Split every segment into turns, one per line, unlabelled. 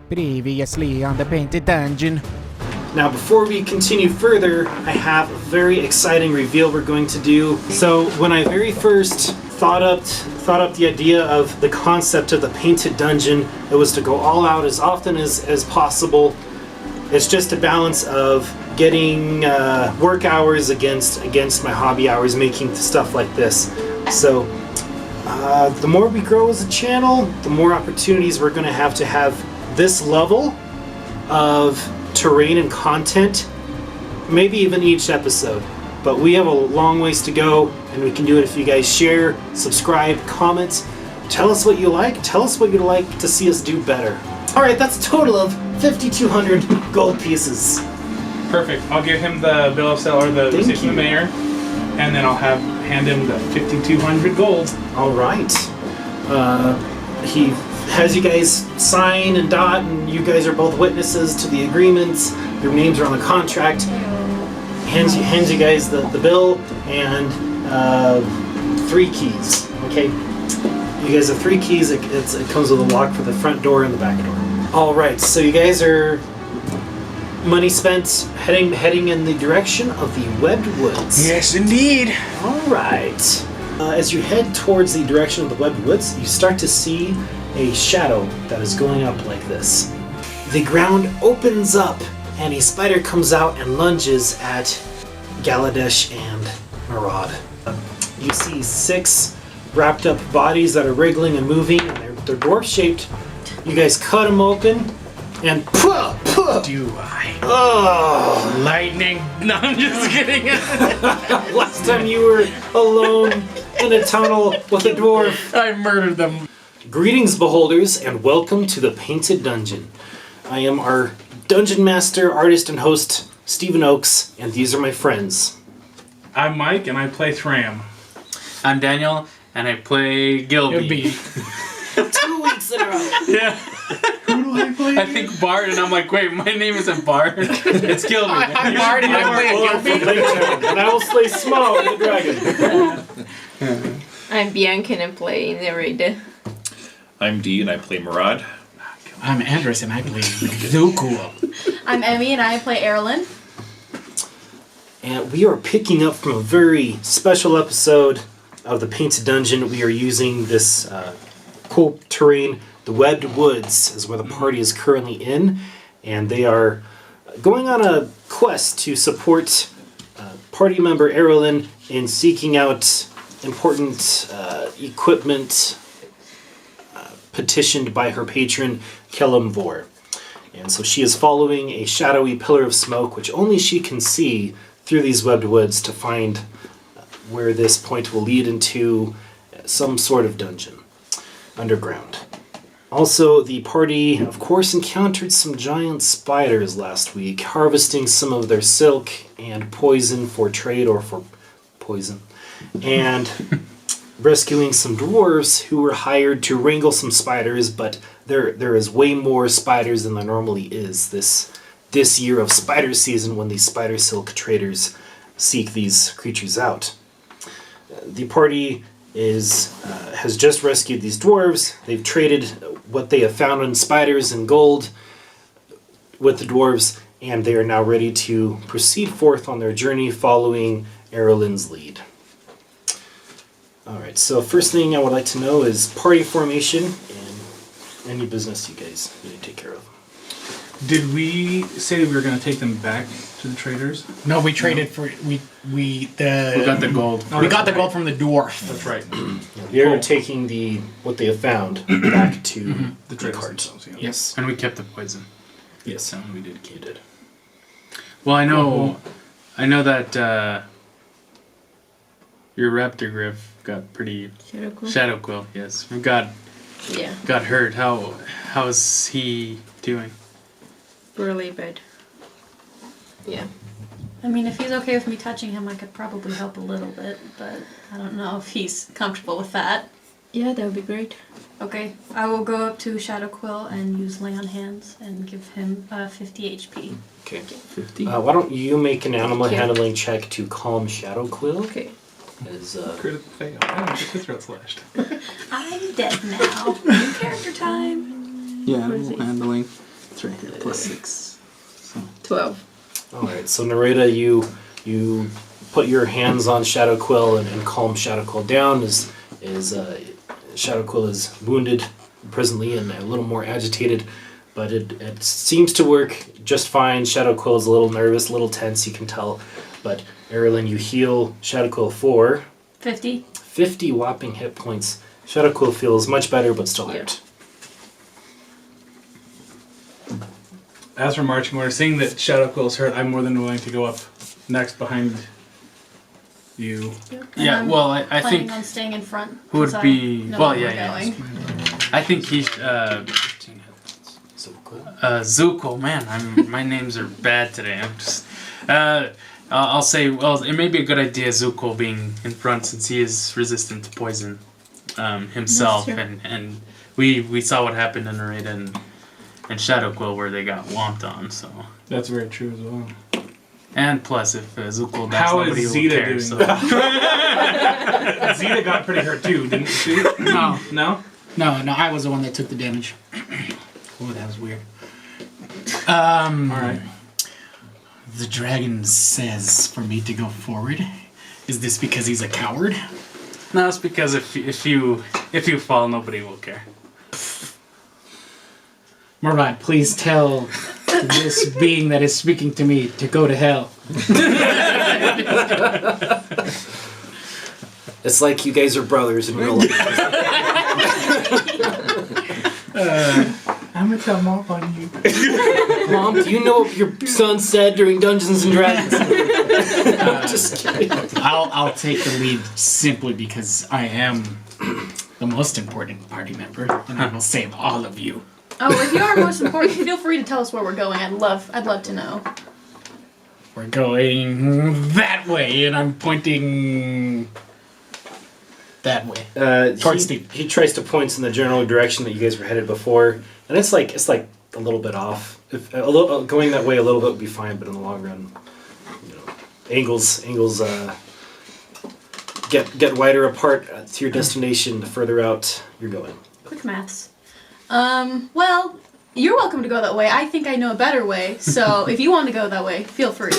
Previously on the Painted Dungeon.
Now, before we continue further, I have a very exciting reveal we're going to do. So, when I very first thought up the idea of the concept of the Painted Dungeon, it was to go all out as often as possible. It's just a balance of getting work hours against my hobby hours, making stuff like this. So, the more we grow as a channel, the more opportunities we're going to have this level of terrain and content, maybe even each episode. But we have a long ways to go, and we can do it if you guys share, subscribe, comment, tell us what you like, tell us what you'd like to see us do better. Alright, that's a total of 5,200 gold pieces.
Perfect. I'll give him the bill of sale or the receipt from the mayor, and then I'll hand him the 5,200 gold.
Alright. He has you guys sign and dot, and you guys are both witnesses to the agreements. Your names are on the contract. Hands you guys the bill and 3 keys. Okay, you guys have 3 keys. It comes with a lock for the front door and the back door. All right, so you guys are money spent heading in the direction of the Webbed Woods.
Yes, indeed.
All right. As you head towards the direction of the Webbed Woods, you start to see a shadow that is going up like this. The ground opens up, and a spider comes out and lunges at Galadesh and Marad. You see 6 wrapped up bodies that are wriggling and moving, and they're dwarf-shaped. You guys cut them open, and puh!
Do I?
Oh!
Lightning? No, I'm just kidding.
Last time you were alone in a tunnel with a dwarf.
I murdered them.
Greetings, beholders, and welcome to the Painted Dungeon. I am our dungeon master, artist, and host, Stephen Oakes, and these are my friends.
I'm Mike, and I play Thram.
I'm Daniel, and I play Gilby.
2 weeks in a row.
Yeah.
Who do I play? I think Bard, and I'm like, wait, my name isn't Bard. It's Gilby.
I'm Bard, and I play Gilby.
And I will slay Smough, the dragon.
I'm Bianca and I play Nereid.
I'm Dee and I play Marad.
I'm Andres, and I play Zuko.
I'm Emmy and I play Arelynn.
And we are picking up from a very special episode of the Painted Dungeon. We are using this cool terrain. The Webbed Woods is where the party is currently in, and they are going on a quest to support party member Arelynn in seeking out important equipment petitioned by her patron Kelemvor. And so she is following a shadowy pillar of smoke, which only she can see through these Webbed Woods, to find where this point will lead into some sort of dungeon underground. Also, the party, of course, encountered some giant spiders last week, harvesting some of their silk and poison for trade or for poison, and rescuing some dwarves who were hired to wrangle some spiders, but there is way more spiders than there normally is this year of spider season, when these spider silk traders seek these creatures out. The party has just rescued these dwarves. They've traded what they have found in spiders and gold with the dwarves, and they are now ready to proceed forth on their journey following Arelynn's lead. Alright, so first thing I would like to know is party formation and any business you guys need to take care of.
Did we say we were going to take them back to the traders?
No, we traded for we
got the gold.
We got the gold from the dwarf.
That's right.
They're taking what they have found back to
The traders themselves, yeah.
Yes.
And we kept the poison.
Yes, so we did keep it.
Well, I know that your raptor griff got pretty... Shadow Quill, yes. Got hurt. How's he doing?
Really bad. Yeah.
I mean, if he's okay with me touching him, I could probably help a little bit, but I don't know if he's comfortable with that.
Yeah, that would be great.
Okay, I will go up to Shadow Quill and use Lay on Hands and give him 50 HP.
Okay.
50?
Why don't you make an animal
Okay.
handling check to calm Shadow Quill?
Okay.
As,
Critical fail. Oh, get his throat slashed.
I'm dead now. New character time.
Yeah, animal handling. it's right here. +6.
12.
Alright, so Narita, you put your hands on Shadow Quill and calm Shadow Quill down as Shadow Quill is wounded presently and a little more agitated, but it seems to work just fine. Shadow Quill is a little nervous, a little tense, you can tell, but Arelynn, you heal Shadow Quill for 50 whopping hit points. Shadow Quill feels much better, but still hurt.
As for marching order, seeing that Shadow Quill's hurt, I'm more than willing to go up next behind you.
Yeah,
I'm
well, I
planning
think
on staying in front.
who would
'cause
be...
I know
Well,
where
yeah,
we're
yeah.
going.
I think he...
So cool.
Zuko, man, my names are bad today. I'm just... I'll say, well, it may be a good idea Zuko being in front since he is resistant to poison himself.
That's true.
And we saw what happened in Narita and Shadow Quill where they got womped on, so...
That's very true as well.
And plus, if Zuko dies,
How
nobody
is
will
Zeta
care,
doing?
so...
Zeta got pretty hurt too, didn't she?
No.
No?
No, I was the one that took the damage. Oh, that was weird.
Alright.
The dragon says for me to go forward. Is this because he's a coward?
No, it's because if you fall, nobody will care.
Murad, please tell this being that is speaking to me to go to hell.
It's like you guys are brothers in real life.
I'm gonna tell Mom on you.
Mom, do you know what your son said during Dungeons and Dragons? Just kidding.
I'll take the lead simply because I am the most important party member, and I will save all of you.
Oh, if you are most important, feel free to tell us where we're going. I'd love to know.
We're going that way, and I'm pointing that way. Towards
He tries to point in the general direction that you guys were headed before, and it's like a little bit off. If going that way a little bit would be fine, but in the long run, angles get wider apart to your destination. The further out you're going.
Quick maths. Well, you're welcome to go that way. I think I know a better way. So if you want to go that way, feel free.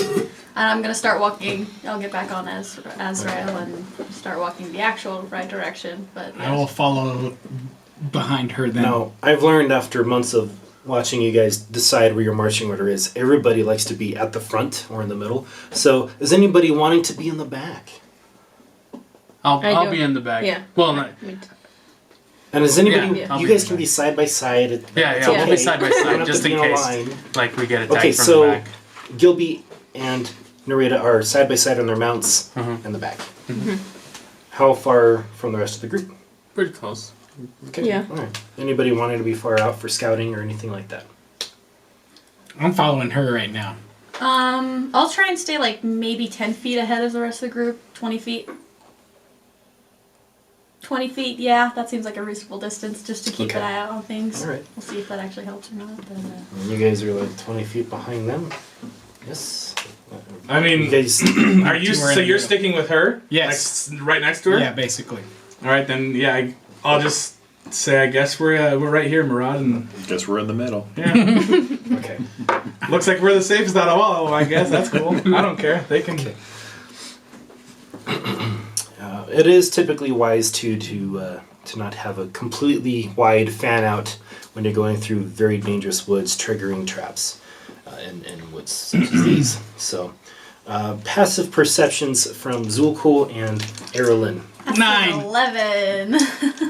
And I'm gonna start walking. I'll get back on Azrael and start walking the actual right direction. But
I will follow behind her then.
Now, I've learned after months of watching you guys decide where your marching order is, everybody likes to be at the front or in the middle. So, is anybody wanting to be in the back?
I'll be in the back.
Yeah.
Well, no,
And is anybody?
Yeah, I'll
you
be
guys
in
can
the
be side by side.
yeah, we'll be side by
You don't
side
have
just
to
in
be a
case,
line.
like we get attacked
Okay,
from
so
the back.
Gilby and Narita are side by side on their mounts in the back. How far from the rest of the group?
Pretty close.
Okay.
Yeah.
All right. Anybody wanting to be far out for scouting or anything like that?
I'm following her right now.
I'll try and stay like maybe 10 feet ahead of the rest of the group. 20 feet. 20 feet, yeah, that seems like a reasonable distance just to keep
Okay.
an eye out on things.
All right.
We'll see if that actually helps or not. But,
And you guys are like 20 feet behind them. Yes.
I mean,
You guys.
are you?
We're in
So
the
you're
middle.
sticking with her?
Yes.
Right next to her.
Yeah, basically.
All right, then. Yeah, I'll just say I guess we're right here, Murad, and
Guess we're in the middle.
yeah,
Okay.
looks like we're the safest out of all. I guess that's cool. I don't care. They can.
Okay. It is typically wise to not have a completely wide fan out when you're going through very dangerous woods, triggering traps in woods such as these. So, passive perceptions from Zulkul and Arelynn.
that's
9.
an 11.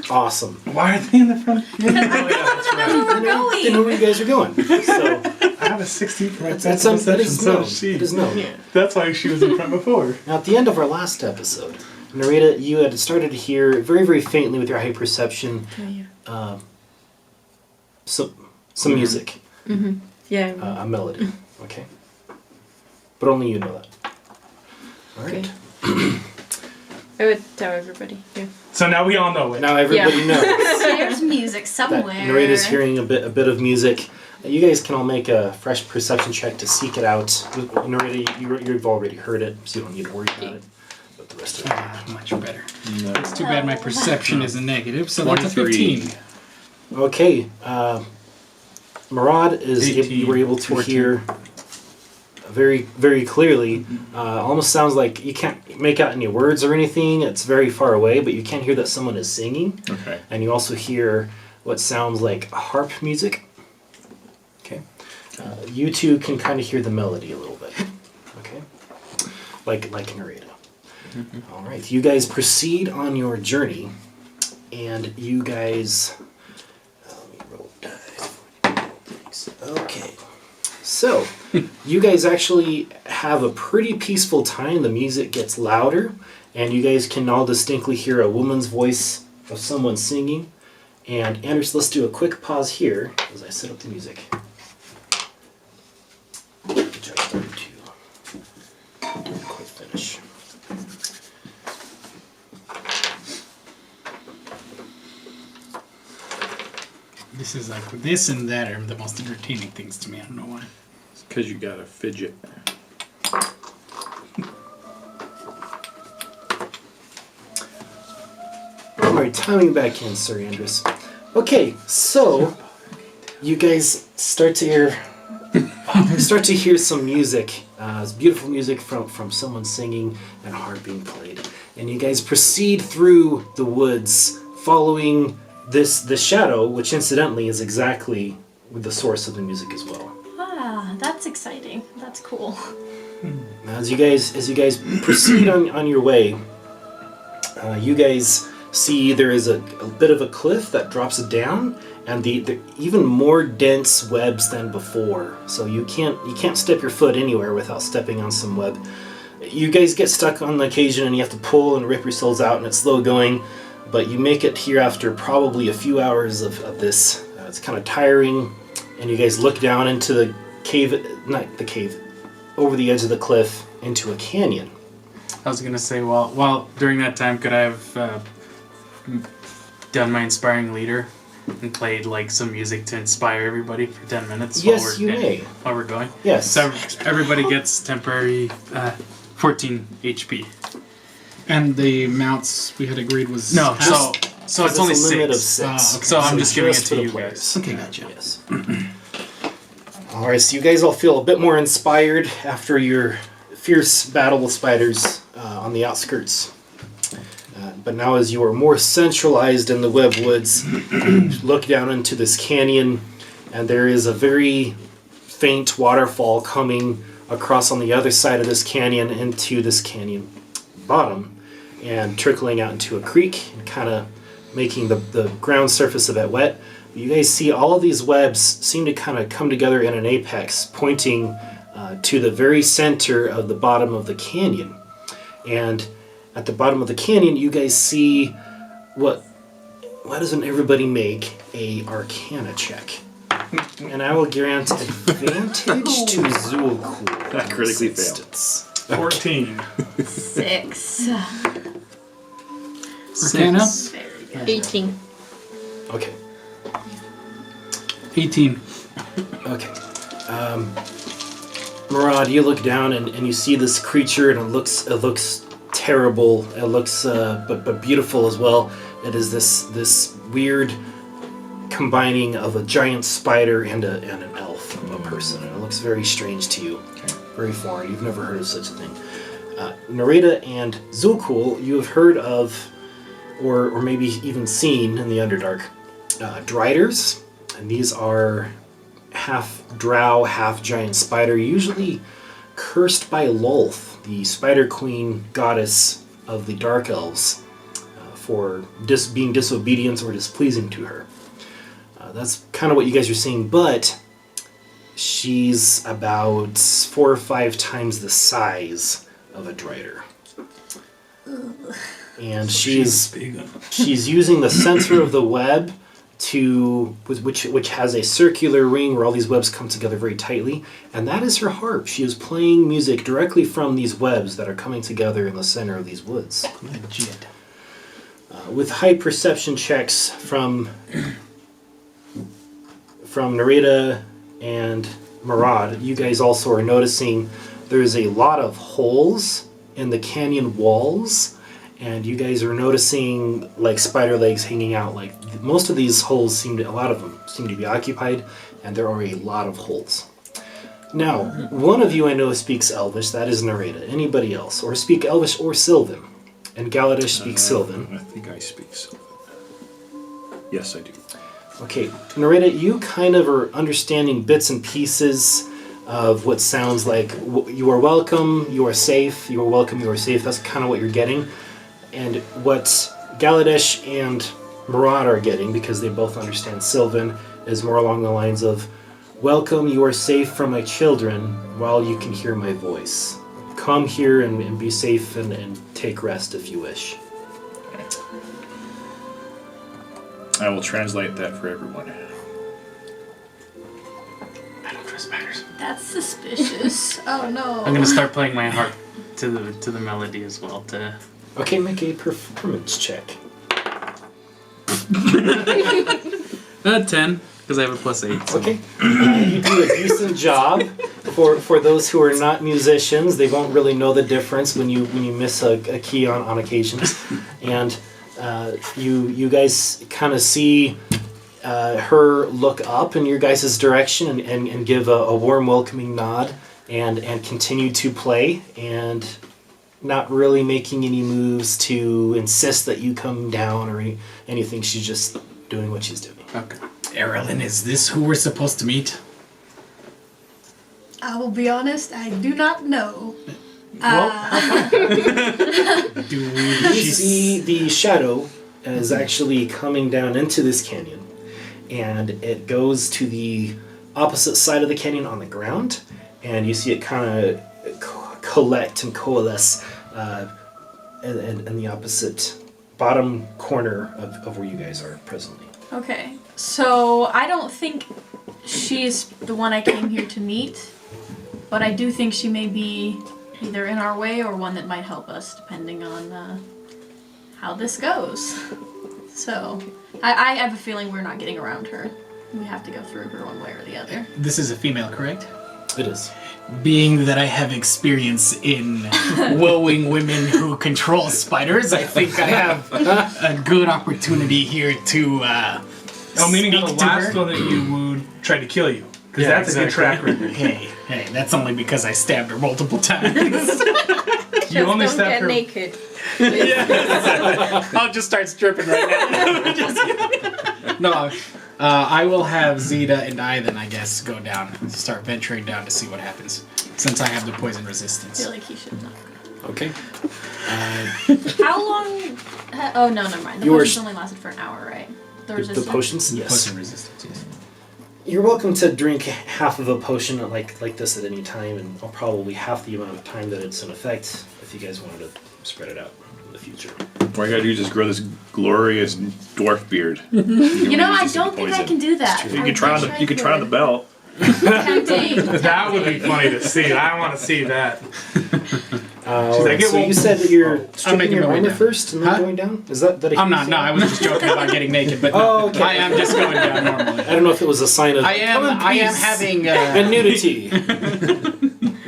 Awesome.
Why are they in the front?
I don't know where we're
Didn't know
going.
where you guys are going. So
I have a 16 for my
that
perception,
is
so
known.
does she.
It is known.
That's why she was in front before.
Now, at the end of our last episode, Narita, you had started to hear very, very faintly with your high perception some music,
Yeah.
a melody. Okay. But only you know that. All right.
Okay. I would tell everybody. Yeah.
So now we all know it.
Now everybody knows
There's music
that
somewhere.
Narita's hearing a bit of music. You guys can all make a fresh perception check to seek it out. Narita, you've already heard it, so you don't need to worry about it. But the rest of it.
Much better. It's too bad my perception is a negative, so that's a
23.
15.
Okay. Murad you were able to
14.
hear very, very clearly. Almost sounds like you can't make out any words or anything. It's very far away, but you can hear that someone is singing.
Okay.
And you also hear what sounds like harp music. Okay. You two can kind of hear the melody a little bit. Okay. Like Narita. All right. You guys proceed on your journey, and you guys. Let me roll dice. Okay. So, you guys actually have a pretty peaceful time. The music gets louder, and you guys can all distinctly hear a woman's voice of someone singing. And Anders, let's do a quick pause here as I set up the music. Which I started to didn't quite finish.
This is like this and that are the most entertaining things to me. I don't know why.
It's because you got to fidget.
Alright, timing back in, Sir Andres. Okay, so you guys start to hear some music. It's beautiful music from someone singing and a harp being played. And you guys proceed through the woods following this shadow, which incidentally is exactly the source of the music as well.
Ah, that's exciting. That's cool.
As you guys proceed on your way, you guys see there is a bit of a cliff that drops down, and the even more dense webs than before. So you can't step your foot anywhere without stepping on some web. You guys get stuck on occasion, and you have to pull and rip yourselves out, and it's slow going. But you make it here after probably a few hours of this. It's kind of tiring, and you guys look down into the cave, not the cave, over the edge of the cliff into a canyon.
I was gonna say, well, during that time, could I have done my inspiring leader and played like some music to inspire everybody for 10 minutes?
Yes, you may.
While we're going.
Yes.
So everybody gets temporary 14 HP.
And the mounts we had agreed was
No,
half?
so it's only
a limit of
6.
6.
Okay.
So I'm just giving it
for
to
the
you
players.
guys.
Okay, gotcha.
Yes. All right, so you guys all feel a bit more inspired after your fierce battle with spiders on the outskirts. But now as you are more centralized in the web woods, you look down into this canyon, and there is a very faint waterfall coming across on the other side of this canyon into this canyon bottom and trickling out into a creek and kind of making the ground surface a bit wet. You guys see all of these webs seem to kind of come together in an apex, pointing to the very center of the bottom of the canyon. And at the bottom of the canyon, you guys see why doesn't everybody make a Arcana check? And I will grant advantage to Zulkul.
That critically failed.
14.
6.
Arcana?
Very good.
18.
Okay.
18.
Okay. Murad, you look down and you see this creature, and it looks terrible. It looks but beautiful as well. It is this weird combining of a giant spider and an elf, a person, and it looks very strange to you. Very foreign. You've never heard of such a thing. Narita and Zulkul, you have heard of, or maybe even seen in the Underdark, Driders, and these are half drow, half giant spider, usually cursed by Lolth, the spider queen goddess of the Dark Elves, for being disobedient or displeasing to her. That's kind of what you guys are seeing, but she's about 4 or 5 times the size of a Drider. And she's using the center of the web which has a circular ring where all these webs come together very tightly, and that is her harp. She is playing music directly from these webs that are coming together in the center of these woods.
Legit.
With high perception checks from Narita and Murad, you guys also are noticing there's a lot of holes in the canyon walls, and you guys are noticing like spider legs hanging out. Like most of these holes a lot of them seem to be occupied, and there are a lot of holes. Now, one of you I know speaks Elvish, that is Nareda. Anybody else? Or speak Elvish or Sylvan? And Galadish speaks Sylvan.
I think I speak Sylvan. Yes, I do.
Okay, Nareda, you kind of are understanding bits and pieces of what sounds like you are welcome, you are safe, you are welcome, you are safe. That's kind of what you're getting. And what Galadish and Murad are getting, because they both understand Sylvan, is more along the lines of, welcome, you are safe from my children while you can hear my voice. Come here and be safe and take rest if you wish.
I will translate that for everyone.
I don't trust spiders.
That's suspicious. Oh no.
I'm gonna start playing my harp to the melody as well.
Okay, make a performance check.
10, because I have a +8. So.
Okay, you do a decent job. For those who are not musicians, they won't really know the difference when you miss a key on occasion. And you guys kind of see her look up in your guys' direction and give a warm welcoming nod and continue to play and not really making any moves to insist that you come down or anything. She's just doing what she's doing.
Okay.
Arelynn, is this who we're supposed to meet?
I will be honest, I do not know.
Do
You see the shadow is actually coming down into this canyon, and it goes to the opposite side of the canyon on the ground, and you see it kind of collect and coalesce in the opposite bottom corner of where you guys are presently.
Okay, so I don't think she's the one I came here to meet, but I do think she may be either in our way or one that might help us, depending on how this goes. So, I have a feeling we're not getting around her. We have to go through her one way or the other.
This is a female, correct?
It is.
Being that I have experience in wooing women who control spiders, I think I have a good opportunity here to
Meaning
speak
the
to
last
her.
one that you wooed tried to kill you. Because
Yeah,
that's a good track
exactly.
record.
Hey, that's only because I stabbed her multiple times.
You only
Don't
stabbed
get
her.
naked.
I'll just start stripping right now. No, I will have Zeta and I then, I guess, go down, start venturing down to see what happens, since I have the poison
I
resistance.
feel like he should not.
Okay.
How long? Oh no, never mind. The
You were
potions only lasted for an hour, right? The
The
resistance.
potions? Yes.
Poison resistance, yes.
You're welcome to drink half of a potion like this at any time, and probably half the amount of time that it's in effect if you guys wanted to spread it out in the future.
All I gotta do is just grow this glorious dwarf beard.
You know, I don't think I can do that.
You can try on the belt.
Tempting.
That would be funny to see. I want to see that.
Alright,
"It
so
won't-"
you said that you're stripping
making
your
my way
armor
down.
first and then
Huh?
going down? Is that a
I'm not.
huge
No,
thing?
I was just joking about getting naked, but no,
Oh, okay.
I am just going down normally.
I don't know if it was a sign of
I am
peace
having.
and nudity.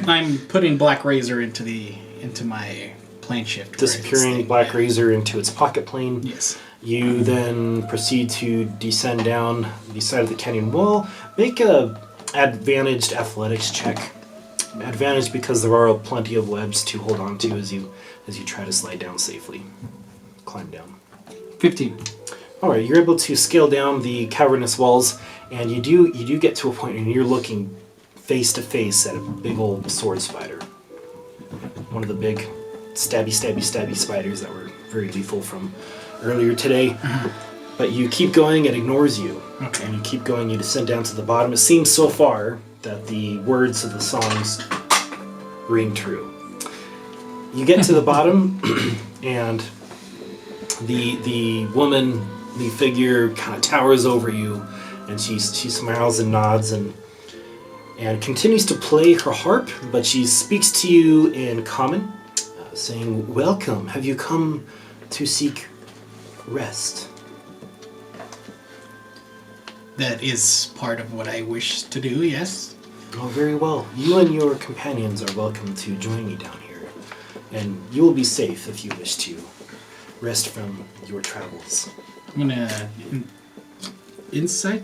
I'm putting Black Razor into my plane shift. where it's
Disappearing
staying.
Black Razor into its pocket plane.
Yes.
You then proceed to descend down the side of the canyon wall. Make a advantaged athletics check. Advantage because there are plenty of webs to hold on to as you try to slide down safely. Climb down.
15.
Alright, you're able to scale down the cavernous walls, and you do get to a point where you're looking face to face at a big old sword spider. One of the big stabby spiders that were very lethal from earlier today. But you keep going, it ignores you.
Okay.
And you keep going, you descend down to the bottom. It seems so far that the words of the songs ring true. You get to the bottom, and the woman, the figure, kind of towers over you, and she smiles and nods and continues to play her harp, but she speaks to you in common, saying, "Welcome. Have you come to seek rest?"
That is part of what I wish to do, yes.
Oh, very well. You and your companions are welcome to join me down here, and you will be safe if you wish to rest from your travels.
I'm gonna insight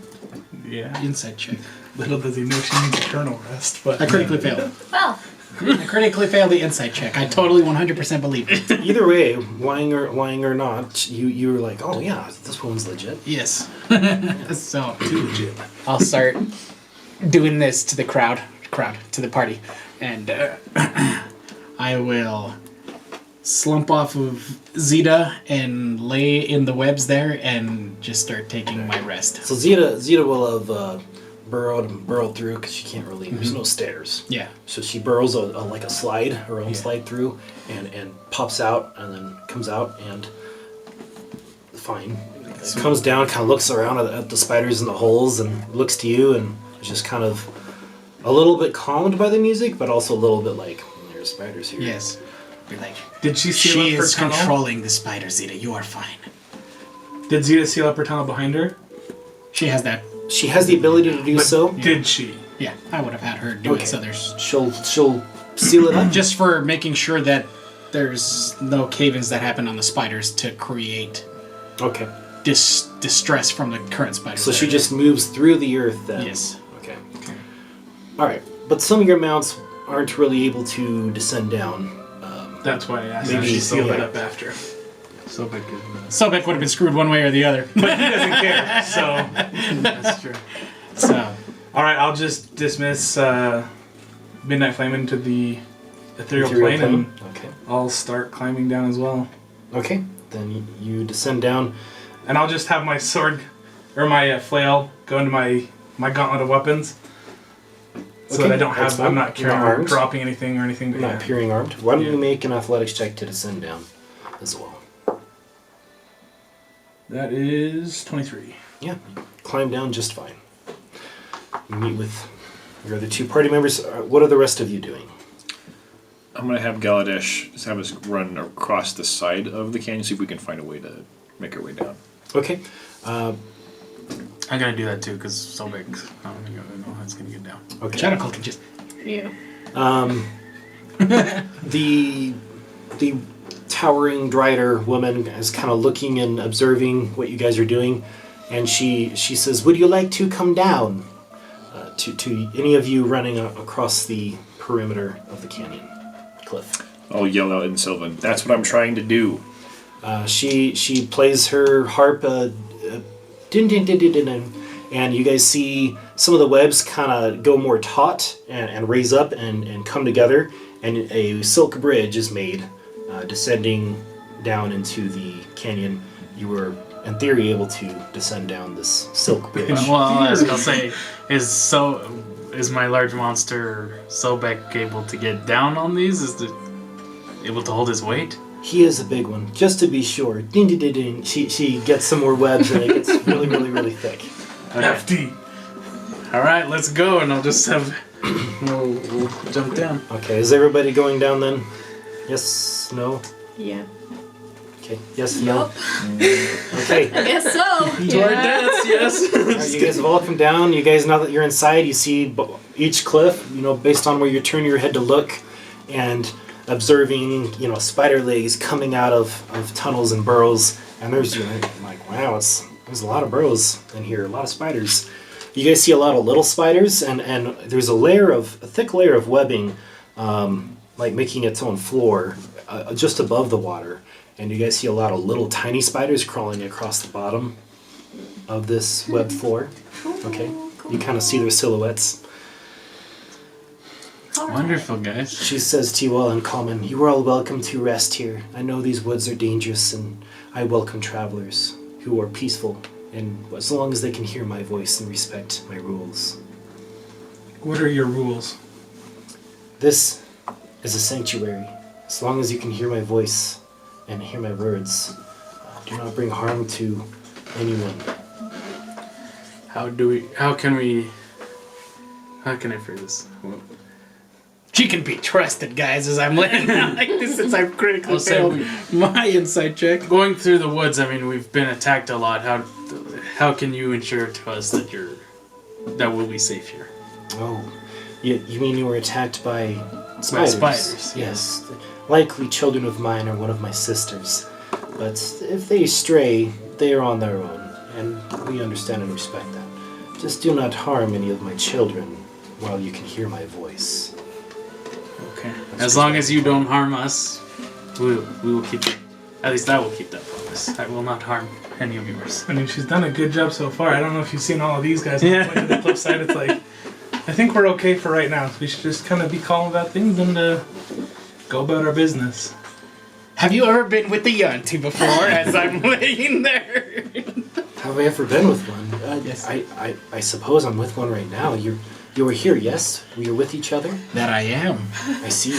Yeah.
check.
Little does he know she needs eternal rest, but
I critically failed.
Well,
I critically failed the insight check. I totally 100% believe it.
Either way, lying or not, you were like, oh yeah, this woman's legit.
Yes. So
too legit.
I'll start doing this to the to the party, and I will slump off of Zeta and lay in the webs there and just start taking my rest.
So Zeta will have burrowed through because she can't really. There's no stairs.
Yeah.
So she burrows like a slide, her own slide through, and pops out, and then comes out and fine. Comes down, kind of looks around at the spiders in the holes, and looks to you, and is just kind of a little bit calmed by the music, but also a little bit like, there's spiders here.
Yes. Be like,
Did she seal
she
up her
is
tunnel?
controlling the spider, Zeta. You are fine.
Did Zeta seal up her tunnel behind her?
She has that.
She has the ability to do so.
Did she?
Yeah, I would have had her do
Okay.
it. So there's
She'll seal it up.
just for making sure that there's no cave-ins that happen on the spiders to create
Okay.
distress from the current spiders.
So she
there.
just moves through the earth then.
Yes.
Okay. All right, but some of your mounts aren't really able to descend down.
That's why I asked
Maybe
if she sealed it
yeah.
up after.
Sobek is.
Sobek would have been screwed one way or the other.
But he doesn't care, so...
That's true.
So
Alright, I'll just dismiss Midnight Flame into the ethereal
Ethereal
plane, and
Okay.
I'll start climbing down as well.
Okay. Then you descend down.
And I'll just have my sword, or my flail, go into my gauntlet of weapons. So
Okay,
that I don't
that's
have,
fine.
I'm not
You're
carrying
not
or
armed.
dropping anything or anything. But
Not
yeah.
appearing armed. Why don't
Yeah.
you make an athletics check to descend down as well?
That is 23.
Yeah. Climb down just fine. You meet with your other two party members. What are the rest of you doing?
I'm gonna have Galadesh just have us run across the side of the canyon, see if we can find a way to make our way down.
Okay.
I'm gonna do that too, because Sobek, I don't know how it's gonna get down.
Okay.
Chanical can just.
Yeah.
The towering Drider woman is kind of looking and observing what you guys are doing, and she says, "Would you like to come down to any of you running across the perimeter of the canyon cliff?"
I'll yell out in Sylvan, "That's what I'm trying to do."
She plays her harp, din din din din din, and you guys see some of the webs kind of go more taut and raise up and come together, and a silk bridge is made, descending down into the canyon. You were, in theory, able to descend down this silk bridge.
Well, I'll say, is my large monster Sobek able to get down on these? Is it able to hold his weight?
He is a big one, just to be sure. Din din din din. She gets some more webs, and it gets really, really, really thick.
FD.
All right, let's go, and I'll just have we'll jump down.
Okay, is everybody going down then? Yes, no?
Yeah.
Okay, yes, no?
Yup.
Okay.
I guess so.
To our deaths, yes.
Alright, you guys have all come down. You guys, now that you're inside, you see each cliff, based on where you turn your head to look, and observing, spider legs coming out of tunnels and burrows. And there's, like, wow, there's a lot of burrows in here, a lot of spiders. You guys see a lot of little spiders, and there's a thick layer of webbing, like making its own floor, just above the water. And you guys see a lot of little tiny spiders crawling across the bottom of this web floor. Okay, you kind of see their silhouettes.
Wonderful, guys.
She says to you all in common, "You are all welcome to rest here. I know these woods are dangerous, and I welcome travelers who are peaceful, and as long as they can hear my voice and respect my rules.
What are your rules?
This is a sanctuary. As long as you can hear my voice and hear my words, do not bring harm to anyone."
How can I phrase this?
She can be trusted, guys, as I'm laying out like this since I've critically
I'll say
failed my insight check.
Going through the woods, I mean, we've been attacked a lot. How can you ensure to us that we'll be safe here?
Oh, you mean you were attacked by spiders?
spiders,
Yes. Likely children of mine or one of my sisters. But if they stray, they are on their own, and we understand and respect that. Just do not harm any of my children while you can hear my voice.
Okay. As long as you don't harm us, we will keep. At least I will keep that promise. I will not harm any of yours.
I mean, she's done a good job so far. I don't know if you've seen all of these guys on
Yeah.
the flip side. It's like, I think we're okay for right now. We should just kind of be calm about things and go about our business.
Have you ever been with the Yanti before as I'm laying there?
Have I ever been with one?
Yes.
I suppose I'm with one right now. You were here, yes? We were with each other?
That I am.
I see.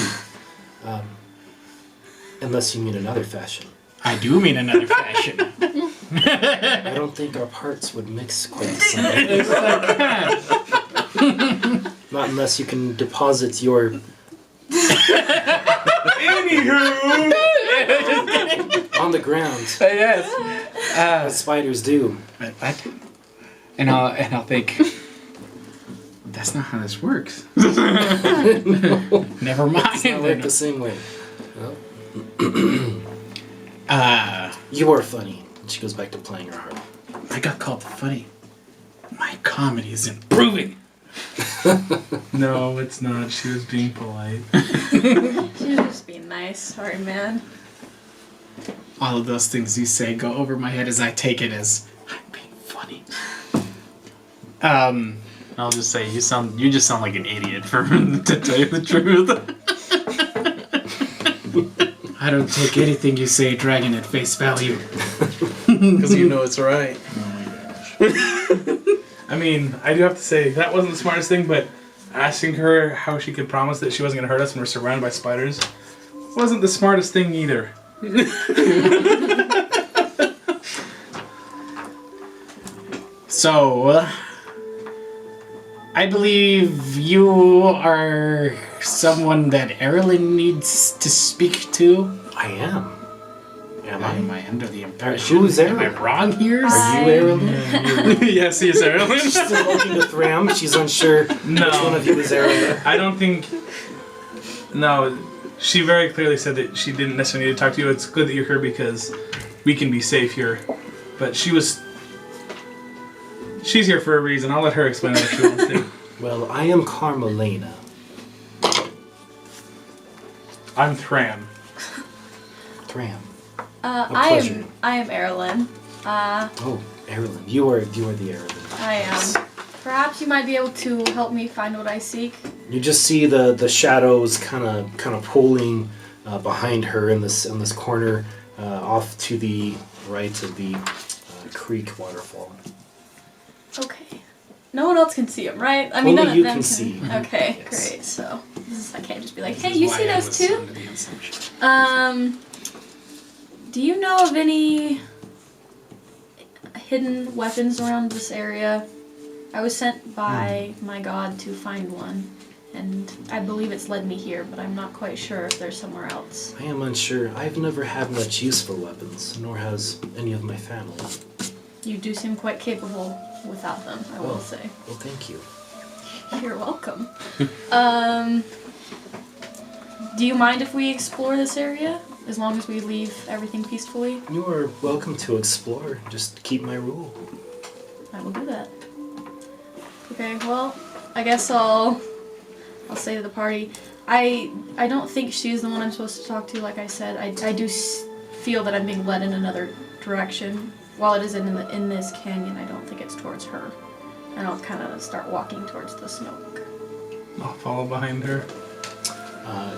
Unless you mean another fashion.
I do mean another fashion.
I don't think our parts would mix quite the same.
It's like,
Not unless you can deposit your... on the ground,
yes.
as spiders do.
What? And I'll think. That's not how this works. Never mind.
It's not like the same way. Well, you are funny. And she goes back to playing her harp.
I got called funny. My comedy is improving.
No, it's not. She was being polite.
She was just being nice. Sorry, man.
All of those things you say go over my head as I take it as I'm being funny.
I'll just say you just sound like an idiot to tell you the truth.
I don't take anything you say dragon at face value.
Because you know it's right. I mean, I do have to say, that wasn't the smartest thing, but asking her how she could promise that she wasn't going to hurt us when we're surrounded by spiders wasn't the smartest thing either.
So, I believe you are someone that Arelynn needs to speak to.
I am. Am
Am
I?
I under the impression?
Who's
Am I
Arelynn?
wrong here?
Are you Arelynn?
Yes, he's Arelynn.
She's still looking to Thram. She's unsure
No.
which one of you is Arelynn.
I don't think. No, she very clearly said that she didn't necessarily need to talk to you. It's good that you're here because we can be safe here. But she's here for a reason. I'll let her explain what she wants to.
Well, I am Carmelina.
I'm Thram.
Thram.
I
pleasure.
am Arelynn.
Oh, Arelynn. You are the Arelynn.
I am. Perhaps you might be able to help me find what I seek.
You just see the shadows kind of pulling behind her in this corner, off to the right of the creek waterfall.
Okay. No one else can see them, right? I mean,
Only
none
you
of them
can see.
Okay,
Yes.
great. So I can't just be like, "Hey, you see those too?" Do you know of any hidden weapons around this area? I was sent by my god to find one, and I believe it's led me here, but I'm not quite sure if there's somewhere else.
I am unsure. I've never had much use for weapons, nor has any of my family.
You do seem quite capable without them, I will say.
Well, thank you.
You're welcome. Do you mind if we explore this area? As long as we leave everything peacefully?
You are welcome to explore. Just keep my rule.
I will do that. Okay, well, I guess I'll say to the party, I don't think she's the one I'm supposed to talk to, like I said. I do feel that I'm being led in another direction. While it is in this canyon, I don't think it's towards her. And I'll kind of start walking towards the smoke.
I'll follow behind her.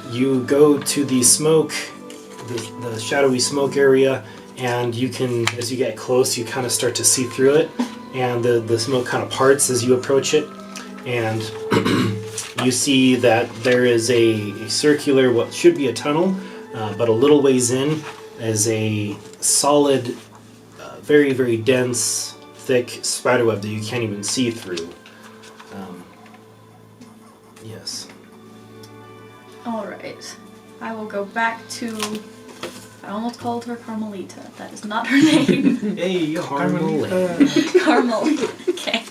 You go to the smoke, the shadowy smoke area, and you can, as you get close, you kind of start to see through it, and the smoke kind of parts as you approach it, and you see that there is a circular, what should be a tunnel, but a little ways in is a solid, very, very dense, thick spiderweb that you can't even see through. Yes.
Alright. I will go back to... I almost called her Carmelita. That is not her name.
Hey, Carmelina.
Carmelita. Okay.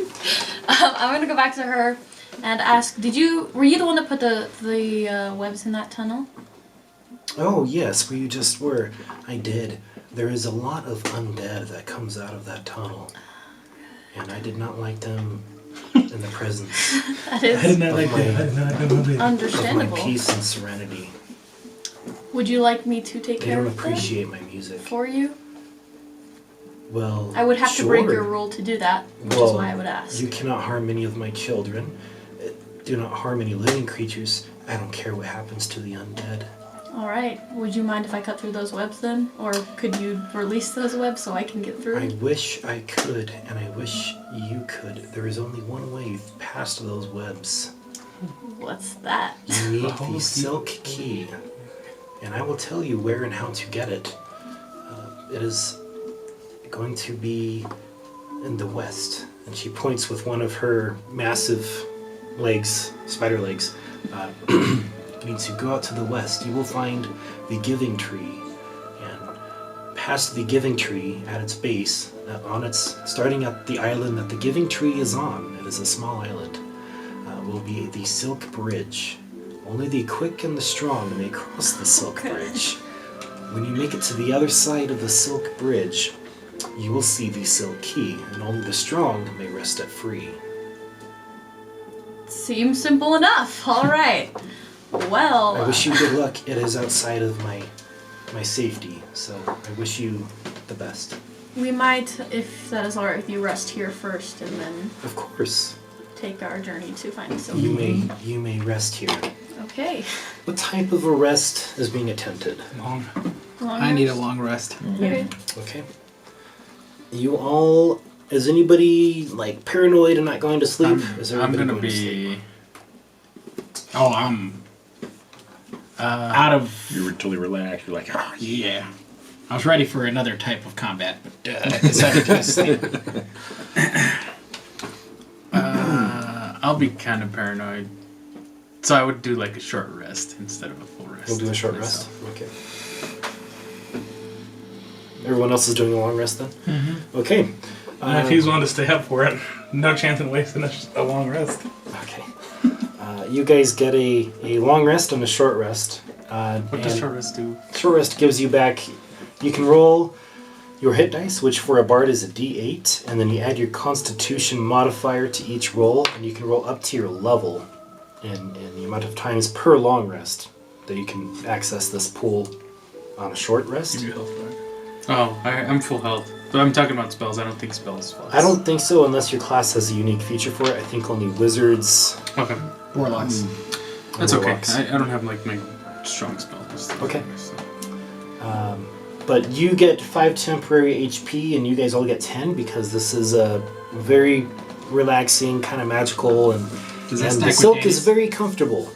I'm gonna go back to her and ask, were you the one that put the webs in that tunnel?
Oh, yes, we just were. I did. There is a lot of undead that comes out of that tunnel. And I did not like them in the presence
That
I did
is
not like that. I did not like the movie.
of my
understandable.
peace and serenity.
Would you like me to take
They
care
don't
of that
appreciate my music.
for you?
Well,
I would have to break
sure.
your rule to do that, which is
Well,
why I would ask.
You cannot harm any of my children. Do not harm any living creatures. I don't care what happens to the undead.
All right. Would you mind if I cut through those webs then, or could you release those webs so I can get through?
I wish I could, and I wish you could. There is only one way past those webs.
What's that?
You need
Oh,
the silk key, and I will tell you where and how to get it. It is going to be in the west, and she points with one of her massive legs, spider legs. You need to go out to the west. You will find the Giving Tree, and past the Giving Tree, at its base, starting at the island that the Giving Tree is on. It is a small island. Will be the Silk Bridge. Only the quick and the strong may cross the Silk Bridge. When you make it to the other side of the Silk Bridge, you will see the Silk Key, and only the strong may rest it free.
Seems simple enough. All right. Well.
I wish you good luck. It is outside of my safety, so I wish you the best.
We might, if that is alright with you, rest here first and then
Of course,
take our journey to find the silver.
you may rest here.
Okay.
What type of a rest is being attempted?
Long.
Long
I need a
rest?
long rest.
Okay.
Okay. You all. Is anybody like paranoid and not going to sleep? Is
I'm
everybody
gonna
going to sleep?
be.
Oh, I'm out of.
You were totally relaxed. You're like, oh,
Yeah. I was ready for another type of combat, but I decided to sleep.
I'll be kind of paranoid, so I would do like a short rest instead of a full rest.
We'll do a short rest.
myself.
Okay. Everyone else is doing a long rest then? Mm-hmm. Okay.
And if he's willing to stay up for it, no chance in wasting a long rest.
Okay. You guys get a long rest and a short rest.
What does short rest do?
Short rest gives you back. You can roll your hit dice, which for a bard is a d8, and then you add your Constitution modifier to each roll, and you can roll up to your level in the amount of times per long rest that you can access this pool on a short rest.
Give you health back.
Oh, I'm full health. But I'm talking about spells. I don't think spells.
I don't think so unless your class has a unique feature for it. I think only wizards.
Okay,
Warlocks.
that's okay.
warlocks.
I don't have like my strong spell list.
Okay.
So.
But you get 5 temporary HP, and you guys all get 10 because this is a very relaxing, kind of magical, and
Does that
and
stack
the
with
silk
Danny's?
is very comfortable.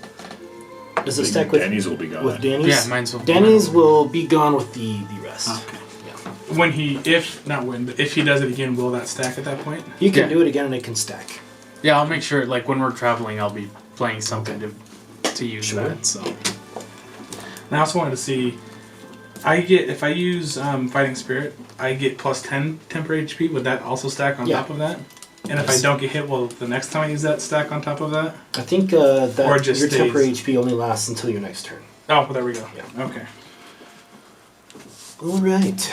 Does it stack with
Danny's will be gone.
with Danny's?
Yeah, mine's will.
Danny's will be gone with the rest.
Okay.
Yeah.
When he, if not when, but if he does it again, will that stack at that point?
You can
Yeah.
do it again, and it can stack.
Yeah, I'll make sure. Like when we're traveling, I'll be playing something to use
Sure.
that. So.
And I also wanted to see, if I use Fighting Spirit, I get plus 10 temporary HP. Would that also stack on
Yeah.
top of that? And if I
Yes.
don't get hit, will the next time I use that stack on top of that?
I think
Or
that
just
your
stays.
temporary HP only lasts until your next turn.
Oh, well, there we go.
Yeah.
Okay.
All right.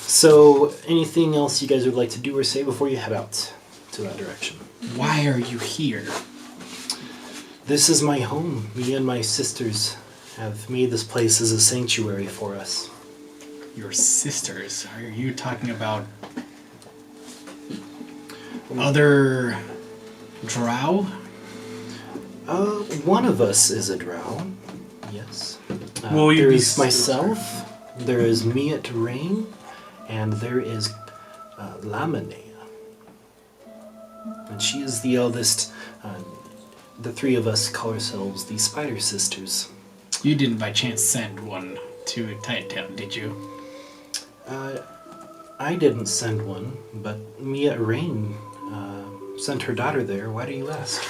So, anything else you guys would like to do or say before you head out to that direction?
Why are you here?
This is my home. Me and my sisters have made this place as a sanctuary for us.
Your sisters. Are you talking about other drow?
One of us is a drow. Yes.
Will you
there
be
is myself. There is Miat Rain, and there is Laminea. And she is the eldest. The three of us call ourselves the Spider Sisters.
You didn't by chance send one to Titantown, did you?
I didn't send one, but Miat Rain sent her daughter there. Why do you ask?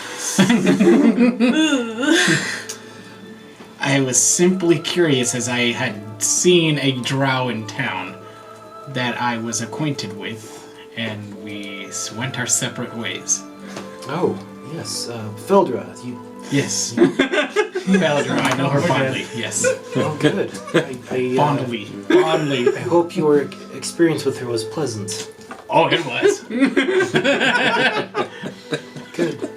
I was simply curious as I had seen a drow in town that I was acquainted with, and we went our separate ways.
Oh, yes. Feldra, you...
Yes. Valdra, I know her fondly, yes.
Oh, good.
Fondly. Fondly.
I hope your experience with her was pleasant.
Oh, it was.
Good.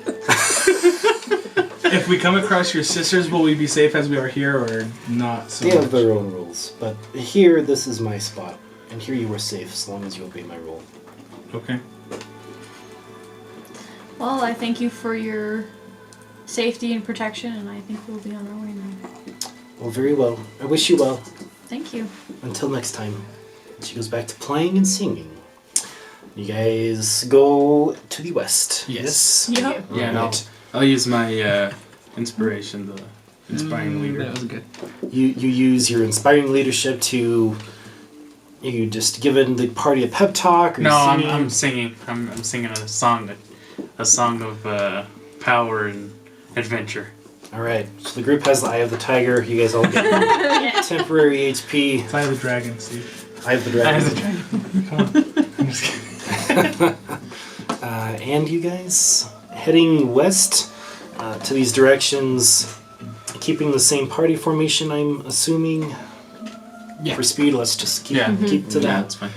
If we come across your sisters, will we be safe as we are here, or not? So
They have
much?
their own rules, but here, this is my spot, and here you are safe as long as you obey my rule.
Okay.
Well, I thank you for your safety and protection, and I think we'll be on our way now.
Well, very well. I wish you well.
Thank you.
Until next time. She goes back to playing and singing. You guys go to the west.
Yes.
Yep.
Yeah, and I'll use my inspiration, the inspiring leader.
That was good.
You use your inspiring leadership to. You just giving the party a pep talk? Or
No,
singing?
I'm singing. I'm singing a song of power and adventure.
All right. So the group has the Eye of the Tiger. You guys all get temporary HP.
It's Eye of the Dragon, Steve.
Eye of the
Eye of
Dragon.
the Dragon. Come on. I'm just kidding.
And you guys heading west to these directions, keeping the same party formation. I'm assuming.
Yeah.
For speed, let's just keep
Yeah.
keep to
Yeah,
that.
that's fine.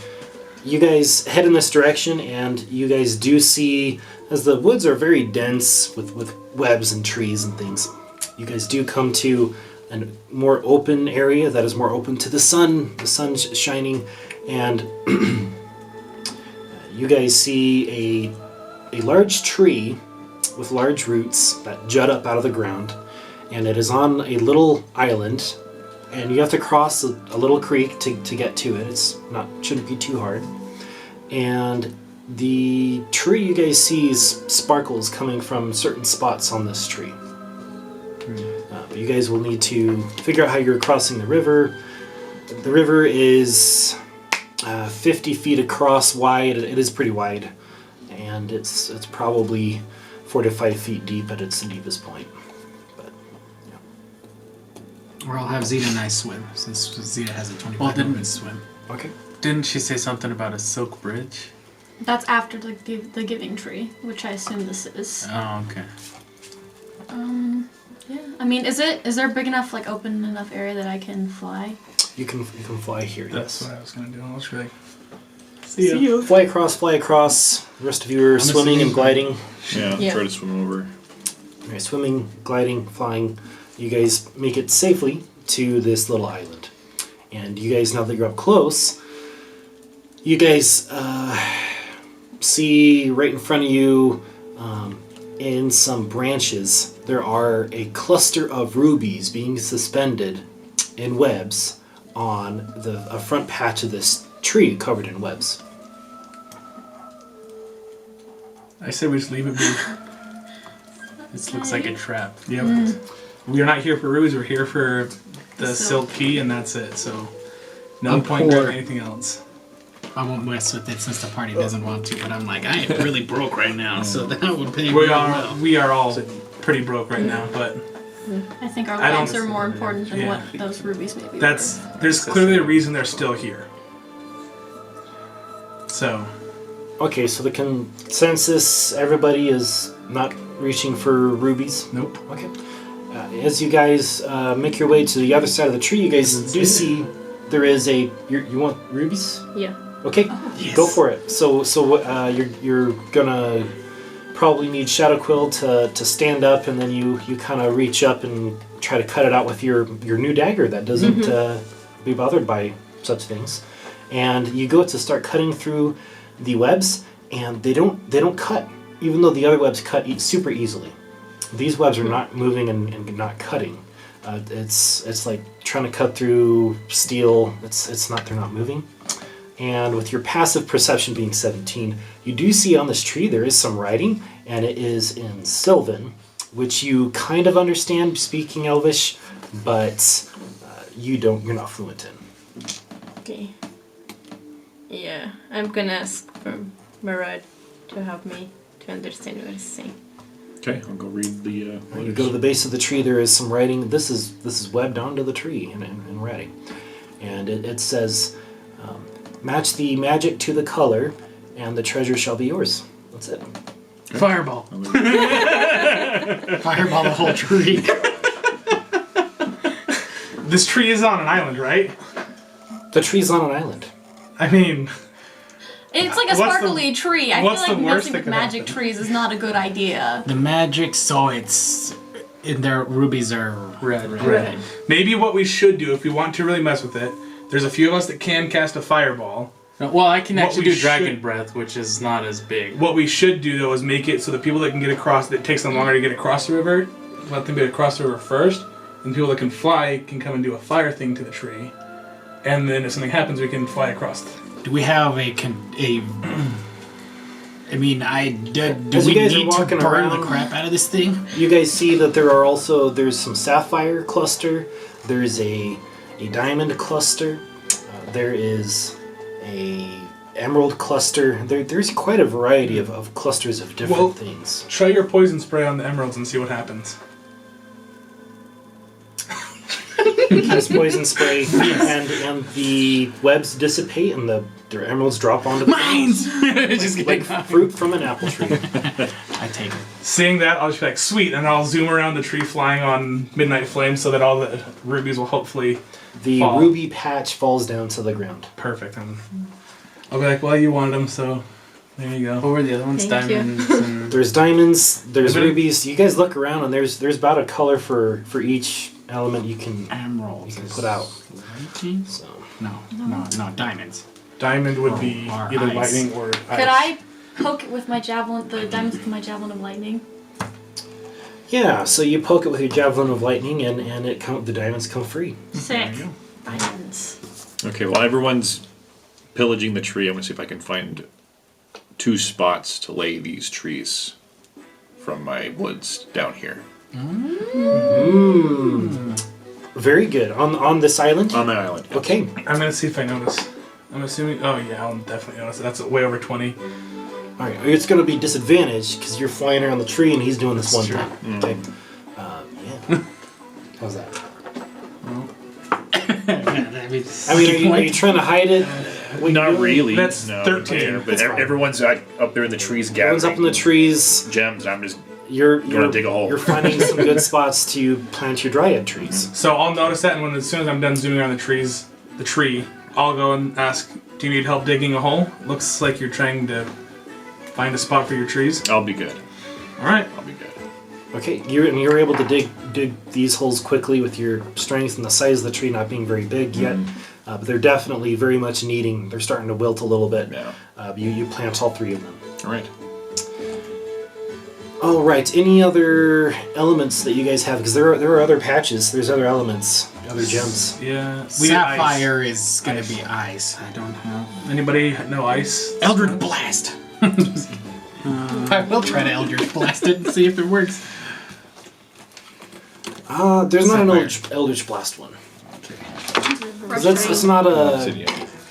You guys head in this direction, and you guys do see, as the woods are very dense with webs and trees and things, you guys do come to a more open area that is more open to the sun. The sun's shining, and you guys see a large tree with large roots that jut up out of the ground, and it is on a little island. And you have to cross a little creek to get to it. Shouldn't be too hard. And the tree you guys see is sparkles coming from certain spots on this tree. But you guys will need to figure out how you're crossing the river. The river is 50 feet across wide. It is pretty wide, and it's probably 4 to 5 feet deep at its deepest point.
Or I'll have Zeta and I swim, since Zeta has a 25
Well, didn't-
movement swim.
Okay.
Didn't she say something about a silk bridge?
That's after the giving tree, which I assume this is.
Oh, okay.
Yeah. I mean, is there a big enough, like, open enough area that I can fly?
You can fly here.
That's
yes.
what I was gonna do. I was like,
See ya. Fly across. The rest of you are swimming and gliding.
Yeah, try to swim over.
Alright, swimming, gliding, flying. You guys make it safely to this little island. And you guys, now that you're up close, you guys see right in front of you, in some branches, there are a cluster of rubies being suspended in webs on a front patch of this tree covered in webs.
I said we just leave it be.
This looks like a trap.
Yep. We are not here for rubies. We're here for the silk key, and that's it. So, no
I'm
point
poor.
doing anything else.
I won't mess with it since the party doesn't want to, but I'm like, I am really broke right now, so that would pay
We
really
are
well.
we are all pretty broke right now, but
I think our
I don't-
lives are more important than
Yeah.
what those rubies may be.
there's clearly a reason they're still here. So,
Okay, so the consensus, everybody is not reaching for rubies.
nope.
Okay. As you guys make your way to the other side of the tree, you guys do see there is a. You want rubies?
Yeah.
Okay, go for it. So you're gonna probably need Shadow Quill to stand up, and then you kind of reach up and try to cut it out with your new dagger that doesn't be bothered by such things. And you go to start cutting through the webs, and they don't cut, even though the other webs cut super easily. These webs are not moving and not cutting. It's like trying to cut through steel. They're not moving. And with your passive perception being 17, you do see on this tree there is some writing, and it is in Sylvan, which you kind of understand speaking Elvish, but you're not fluent in.
Okay. Yeah, I'm gonna ask for Murad to help me to understand what he's saying.
Okay, I'll go read the
You
letters.
go to the base of the tree. There is some writing. This is webbed onto the tree in writing, and it says, "Match the magic to the color, and the treasure shall be yours." That's it.
Fireball. Fireball the whole tree.
This tree is on an island, right?
The tree's on an island.
I mean,
It's like a
What's the-
sparkly tree. I
what's
feel like
the worst
messing
that
with
could
magic
happen?
trees is not a good idea.
The magic, so it's And their rubies are
Red. Maybe what we should do, if we want to really mess with it, there's a few of us that can cast a fireball.
Well, I can
What
actually
we
do Dragon
should-
Breath, which is not as big.
What we should do though is make it so the people that can get across, that takes them longer to get across the river, let them get across the river first, and people that can fly can come and do a fire thing to the tree, and then if something happens, we can fly across.
Do we have I mean, do
As
we
you guys are
need to
walking
burn
around-
the crap out of this thing?
You guys see that there's some sapphire cluster. There's a diamond cluster. There is a emerald cluster. There's quite a variety of clusters of different
Well-
things.
Try your poison spray on the emeralds and see what happens.
There's poison spray, and the webs dissipate, and the emeralds drop onto the
Mines! Just
like
kidding.
fruit from an apple tree.
I take it.
Seeing that, I'll just be like, sweet, and I'll zoom around the tree flying on midnight flame so that all the rubies will hopefully
The
fall.
ruby patch falls down to the ground.
Perfect. I'll be like, well, you wanted them, so there you
What
go.
were the other ones?
Thank you.
Diamonds and...
There's diamonds. There's
Everything-
rubies. You guys look around, and there's about a color for each element you can
Emeralds.
You can put out.
Lightning?
So
No, diamonds.
Diamond would be
Or
either
ice.
lightning or ice.
Could I poke it with my javelin, the diamonds with my javelin of lightning?
yeah, so you poke it with your javelin of lightning, and the diamonds come free.
Sick.
There you
Diamonds.
Okay, while everyone's pillaging the tree, I'm gonna see if I can find 2 spots to lay these trees from my woods down here.
Very good. On this island.
On the island.
Okay.
I'm gonna see if I notice. I'm assuming. Oh yeah, I'll definitely notice it. That's way over 20.
All right. It's going to be disadvantaged because you're flying around the tree, and he's doing this one
That's
thing. Okay. Yeah. How's that? I mean, are you trying to hide it? What
Not
you doing?
really.
That's
no,
13.
But
That's fine.
everyone's up there in the trees gathering
Everyone's up in the trees.
gems. I'm just
You're
gonna dig a hole.
You're finding some good spots to plant your dryad trees.
So I'll notice that, and as soon as I'm done zooming around the tree, I'll go and ask, "Do you need help digging a hole? Looks like you're trying to find a spot for your trees."
I'll be good.
All right.
I'll be good.
Okay, you're able to dig these holes quickly with your strength and the size of the tree not being very big yet, but they're definitely very much needing. They're starting to wilt a little bit.
Yeah.
You plant all 3 of them.
All right.
All right. Any other elements that you guys have? Because there are other patches. There's other elements, other gems.
Yeah. We need ice.
Sapphire is gonna
Ice.
be ice. I don't have.
Anybody know ice?
Eldritch Blast! I will try to Eldritch Blast it and see if it works.
There's not an
Sapphire.
Eldritch Blast one. 'Cause it's not a.
Obsidian.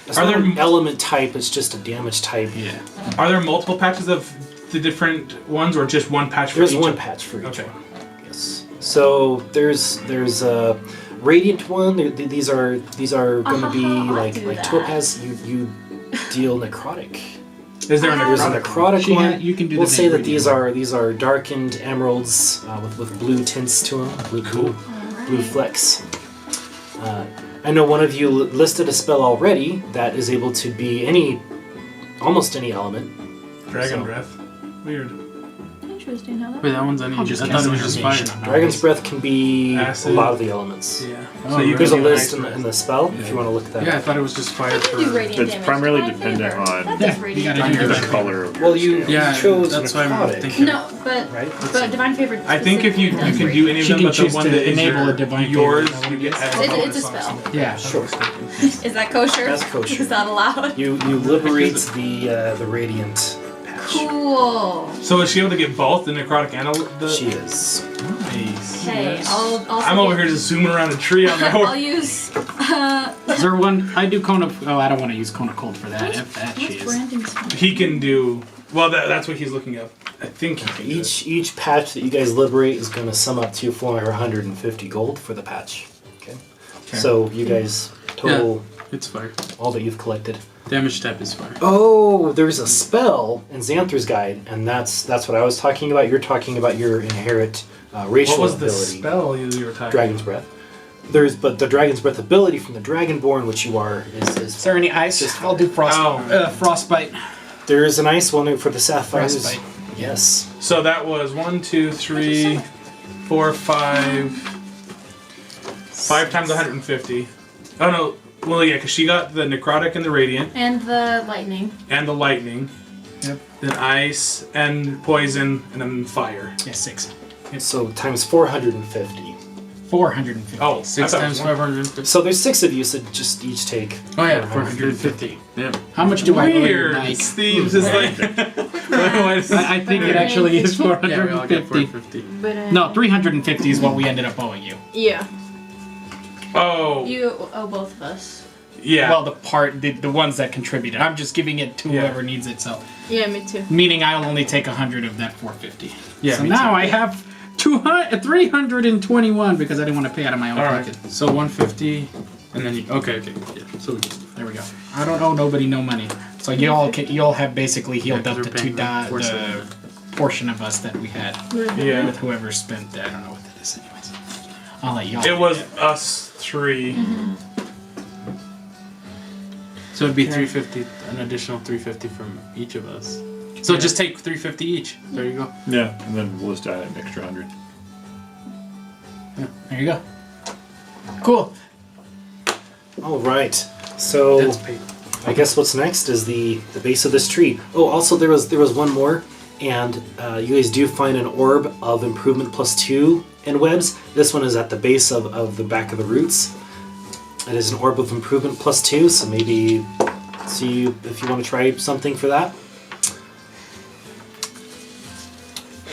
It's
Are
not
there
an element type. It's just a damage type.
Yeah.
Are there multiple patches of the different ones, or just one patch for
There's
each?
one patch for each
Okay.
one. Yes. So there's a radiant one. These are going to be
I'll
like
do
like
that.
topaz. You deal necrotic.
Is there an
There's a necrotic
She
one.
ha- you can do
We'll
the
say that
radiant
these are darkened emeralds with blue tints to them. Blue flecks. I know one of you listed a spell already that is able to be almost any element.
Dragon
So-
breath. Weird.
Interesting how that.
Wait, that one's on
I'll
each.
just
I
cast
thought it was just
Interrogation
fire.
on
Dragon's
ice.
breath can be
Acid.
a lot of the elements.
Yeah.
Oh,
you
There's a
can do
list
ice
in the spell if you want to look at that.
Yeah, I
up.
thought it was just fire
I
for...
can do radiant
It's
damage.
primarily
My
dependent
favorite.
on-
That
Yeah,
does
you
radiant
gotta do
damage.
the color of
Well,
your
you
scale.
Yeah,
chose
that's why I'm
necrotic,
thinking.
No, but
right?
divine favorite.
I think if you
specifically
can
does
do any of
She
them,
can
but the
choose
one
to
that is
enable
your,
a divine
yours,
favor.
you get
It's a spell.
Yeah.
Sure.
Is that kosher?
That's kosher.
Is that allowed?
You liberate the radiant patch.
Cool.
So is she able to get both the necrotic and the?
She is.
Nice.
Okay, I'll.
I'm over here just zooming around a tree on my
I'll
horse.
use.
Is there one? I do Cone of. Oh, I don't want to use Cone of Cold for that.
What's-
If that
what's
she is.
Brandon's one?
He can do. Well, that's what he's looking at. I think he can do it.
Each patch that you guys liberate is going to sum up to 450 gold for the patch. Okay. So you guys total
It's fire.
all that you've collected.
Damage type is fire.
Oh, there's a spell in Xanther's Guide, and that's what I was talking about. You're talking about your inherent racial
What was the
ability.
spell you were talking?
Dragon's Breath. But the Dragon's Breath ability from the Dragonborn, which you are,
Is
is
there any ice? I'll do frostbite.
there is an ice one for the sapphires.
Frostbite.
Yes.
So that was 1, 2, 3, 4, 5. 5 times 150. Oh no. Well, yeah, because she got the necrotic and the radiant
And the lightning.
and the lightning.
Yep.
Then ice and poison and then fire.
Yeah, 6.
So times 450.
450.
Oh,
6 times 550.
So there's 6 of you, so just each take.
Oh yeah, 450. Yeah.
How much do I owe you,
Weird.
Mike?
Steve's is like. Why does-
I think it actually is
Yeah, we all get
450.
450.
But
No, 350 is what we ended up owing you.
Yeah.
Oh.
You owe both of us.
Yeah.
Well, the ones that contributed. I'm just giving it to
Yeah.
whoever needs it. So,
Yeah, me too.
meaning I'll only take 100 of that 450.
Yeah,
So
me
now
too.
I have 321 because I didn't want to pay out of my own
All right.
pocket.
So 150, and then you. Okay. Yeah. So we just.
There we go. I don't owe nobody no money. So you'll have basically healed
Yeah,
up
'cause
to
we're paying
the
470.
portion of us that we had
Yeah.
with whoever spent that. I don't know what that is, anyways. I'll let y'all.
It was us 3.
So it'd be 350, an additional 350 from each of us. So just take 350 each. There you go.
Yeah, and then we'll just add an extra 100.
There you go. Cool.
All right. So
That's paid.
I guess what's next is the base of this tree. Oh, also there was one more, and you guys do find an orb of improvement +2 in webs. This one is at the base of the back of the roots. It is an orb of improvement +2, so maybe see if you want to try something for that.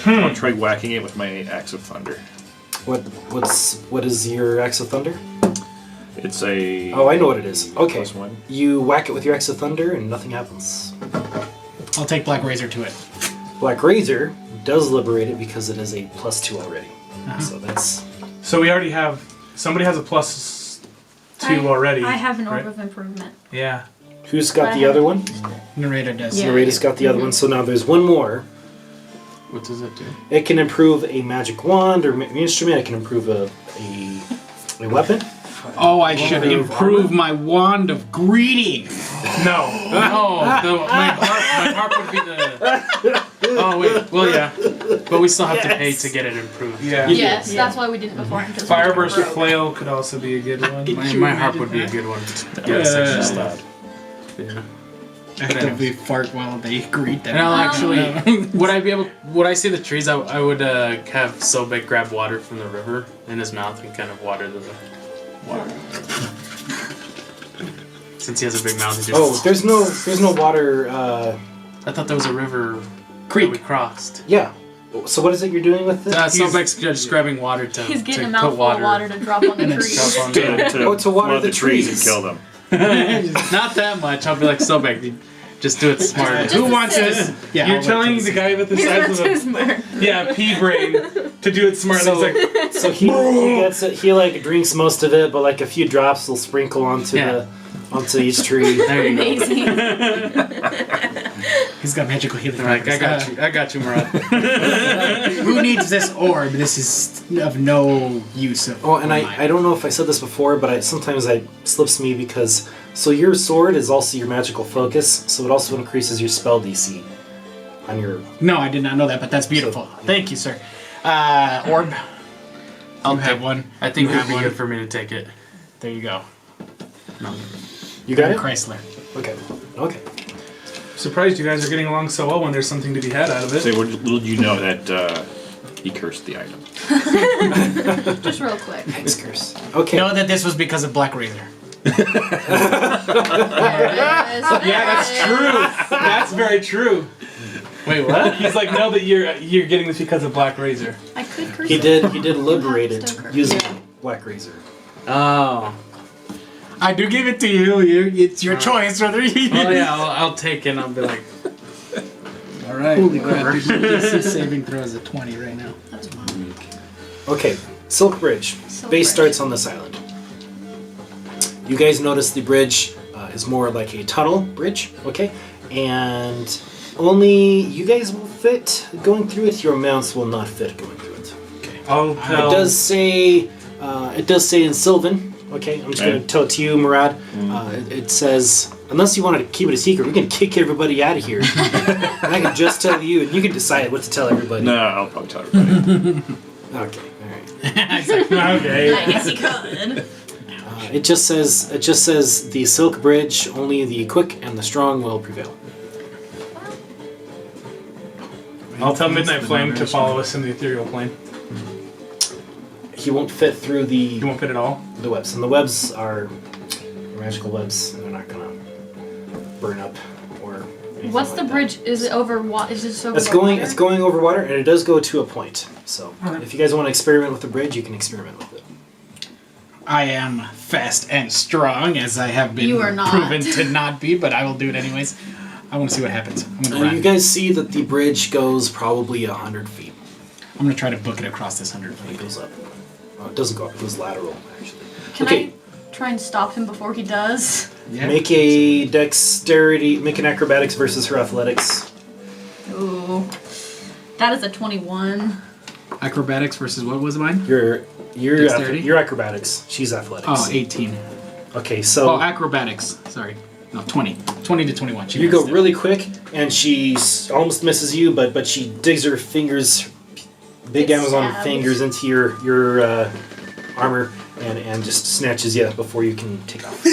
I'll try whacking it with my Axe of Thunder.
What is your Axe of Thunder?
It's a.
Oh, I know what it is. Okay.
+1.
You whack it with your Axe of Thunder and nothing happens.
I'll take Black Razor to it.
Black Razor does liberate it because it is a +2 already.
Uh-huh.
So that's
So we already have. Somebody has a +2 already.
I have an orb
right?
of improvement.
Yeah.
who's got
But I
the other
have-
one?
Narrator does.
Yeah.
Narita's got the other one. So now there's one more.
What does it do?
It can improve a magic wand or instrument. It can improve a weapon.
Oh, I should improve my wand of greeting.
No.
Oh, my harp would be the. Oh wait, well yeah, but we still have to pay to get it improved.
Yeah.
Yes,
Yeah.
that's why we did it beforehand. 'cause we
Fireburst
broke.
flail could also be a good one.
My harp would be a good one. Yeah,
Yeah.
extra stat. Yeah.
Actively fart while they greet them.
And I'll actually, would I see the trees? I would have Sobek grab water from the river in his mouth and kind of water the water. Since he has a big mouth, he just.
Oh, there's no water.
I thought there was a river
Creek.
that we crossed.
Yeah. So what is it you're doing with this?
Sobek's just grabbing water to
He's getting
to
a
put
mouthful
water.
of water to drop on the tree.
Drop on
To water
one of
the
the trees and
trees.
kill them.
Not that much. I'll be like Sobek, dude, just do it smart.
Just
Who
a
wants
sip.
this? Yeah,
You're
I'll
telling
let
the guy with the
He's
size
not
of
too
a
smart.
pea brain to do it smartly.
So,
He's like,
so he gets it. He like drinks most of it, but like a few drops will sprinkle onto each tree.
There you go.
Amazing.
He's got magical healing.
They're like,
powers.
I got you, Murad.
Who needs this orb? This is of no use.
Oh, and I don't know if I said this before, but sometimes it slips me because so your sword is also your magical focus, so it also increases your spell DC on your.
No, I did not know that, but that's beautiful. Thank you, sir. Orb.
I'll
have
take
one.
I think
You
it
have
would be
one.
good for me to take it.
There you go.
No.
You got it.
Chrysler.
Okay. Okay.
surprised you guys are getting along so well when there's something to be had out of it.
Say, little did you know that he cursed the item.
Just real quick.
Hex curse. Okay.
Know that this was because of Black Razor.
Yeah, that's true. That's very true.
Wait, what?
He's like, no, that you're getting this because of Black Razor.
I could curse
He
it.
did liberate it
Still curse.
using Black Razor.
Oh.
I do give it to you. It's your choice whether you.
Oh yeah, I'll take it and I'll be like,
All right. Holy crap! Dude, my DC saving throw is a 20 right now.
That's fine.
Okay, Silk Bridge.
Silk
Base
Bridge.
starts on this island. You guys notice the bridge is more like a tunnel bridge, okay? And only you guys will fit going through it. Your mounts will not fit going through it.
I'll tell.
It does say in Sylvan. Okay, I'm just going to tell it to you, Murad. It says, unless you want to keep it a secret, we can kick everybody out of here. And I can just tell you, and you can decide what to tell everybody.
No, I'll probably tell everybody.
Okay, all right.
It's like,
Okay.
I guess you could.
It just says the silk bridge. Only the quick and the strong will prevail.
I'll tell Midnight Flame to follow us in the ethereal plane.
He won't fit through
You won't fit at all.
the webs, and the webs are magical webs. And they're not gonna burn up or. anything
What's
like
the
that.
bridge? Is it over what? Is it just over
It's
the
going.
water?
It's going over water, and it does go to a point. So,
Okay.
if you guys want to experiment with the bridge, you can experiment with it.
I am fast and strong, as I have been
You are not.
proven to not be, but I will do it anyways. I want to see what happens. I'm gonna run.
You guys see that the bridge goes probably 100 feet.
I'm gonna try to book it across this 100
It
feet.
goes up. Oh, it doesn't go up. It goes lateral, actually.
Can
Okay.
I try and stop him before he does?
Yeah.
Make a dexterity. Make an acrobatics versus her athletics.
Ooh. That is a 21.
Acrobatics versus what was mine?
Your
Dexterity?
your acrobatics. She's athletics.
Oh, 18.
Okay, so
Oh, acrobatics. Sorry. No, 20. 20 to 21. She
you go
missed it.
really quick, and she almost misses you, but she digs her fingers, big
Gets
Amazon
stabbed.
fingers, into your armor, and just snatches you before you can take off.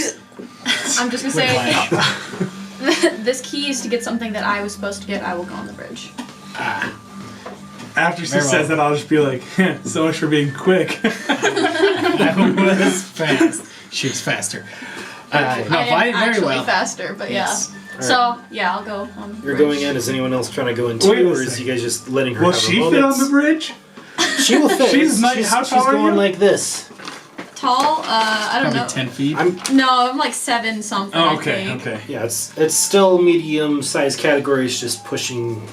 I'm just gonna say,
Whiplash.
this key is to get something that I was supposed to get. I will go on the bridge.
After she
Very
says
well.
that, I'll just be like, so much for being quick.
I was fast. She was faster. No,
I am
very
actually
well.
faster, but
Yes.
yeah. So yeah, I'll go on the
You're
bridge.
going in. Is anyone else trying to go in too,
Wait a
or is
second.
you guys just letting her
Will
have
she
her
fit on
moments?
the bridge?
She will fit.
She's not- how tall
she's
are
going
you?
like this.
Tall? I don't
Probably
know.
10 feet.
No, I'm like 7 something.
Oh,
I
okay,
think.
okay.
Yeah, it's still medium-sized categories, just pushing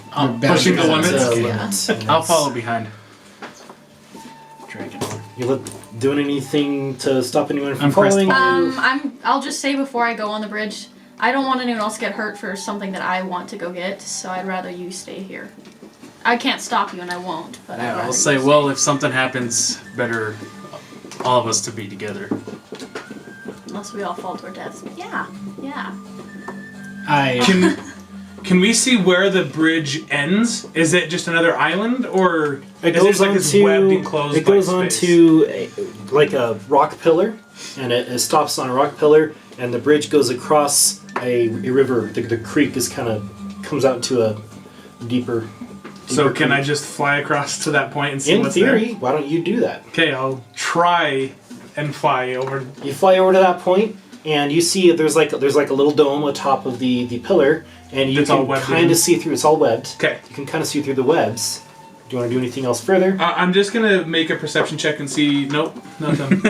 Pushing the limits?
limits. And
I'll
it's-
follow behind.
Dragon.
You doing anything to stop anyone from
I'm pressed
following you?
I'll just say before I go on the bridge, I don't want anyone else to get hurt for something that I want to go get, so I'd rather you stay here. I can't stop you and I won't, but I'd
Yeah,
rather
I'll
you
say,
stay.
well, if something happens, better all of us to be together.
Unless we all fall to our deaths. Yeah.
I
Can we see where the bridge ends? Is it just another island, or
It
is
goes
it like this webbed enclosed
it goes
like space?
onto like a rock pillar, and it stops on a rock pillar, and the bridge goes across a river. The creek is comes out into a deeper.
So can I
creek.
just fly across to that point and see
In
what's
theory, why don't you do that?
there? Okay, I'll try and fly over.
You fly over to that point, and you see there's like a little dome atop of the pillar, and you
It's all
can
webbed
kind
in?
of see through. It's all webbed.
Okay.
You can kind of see through the webs. Do you want to do anything else further?
I'm just gonna make a perception check and see. Nope, nothing.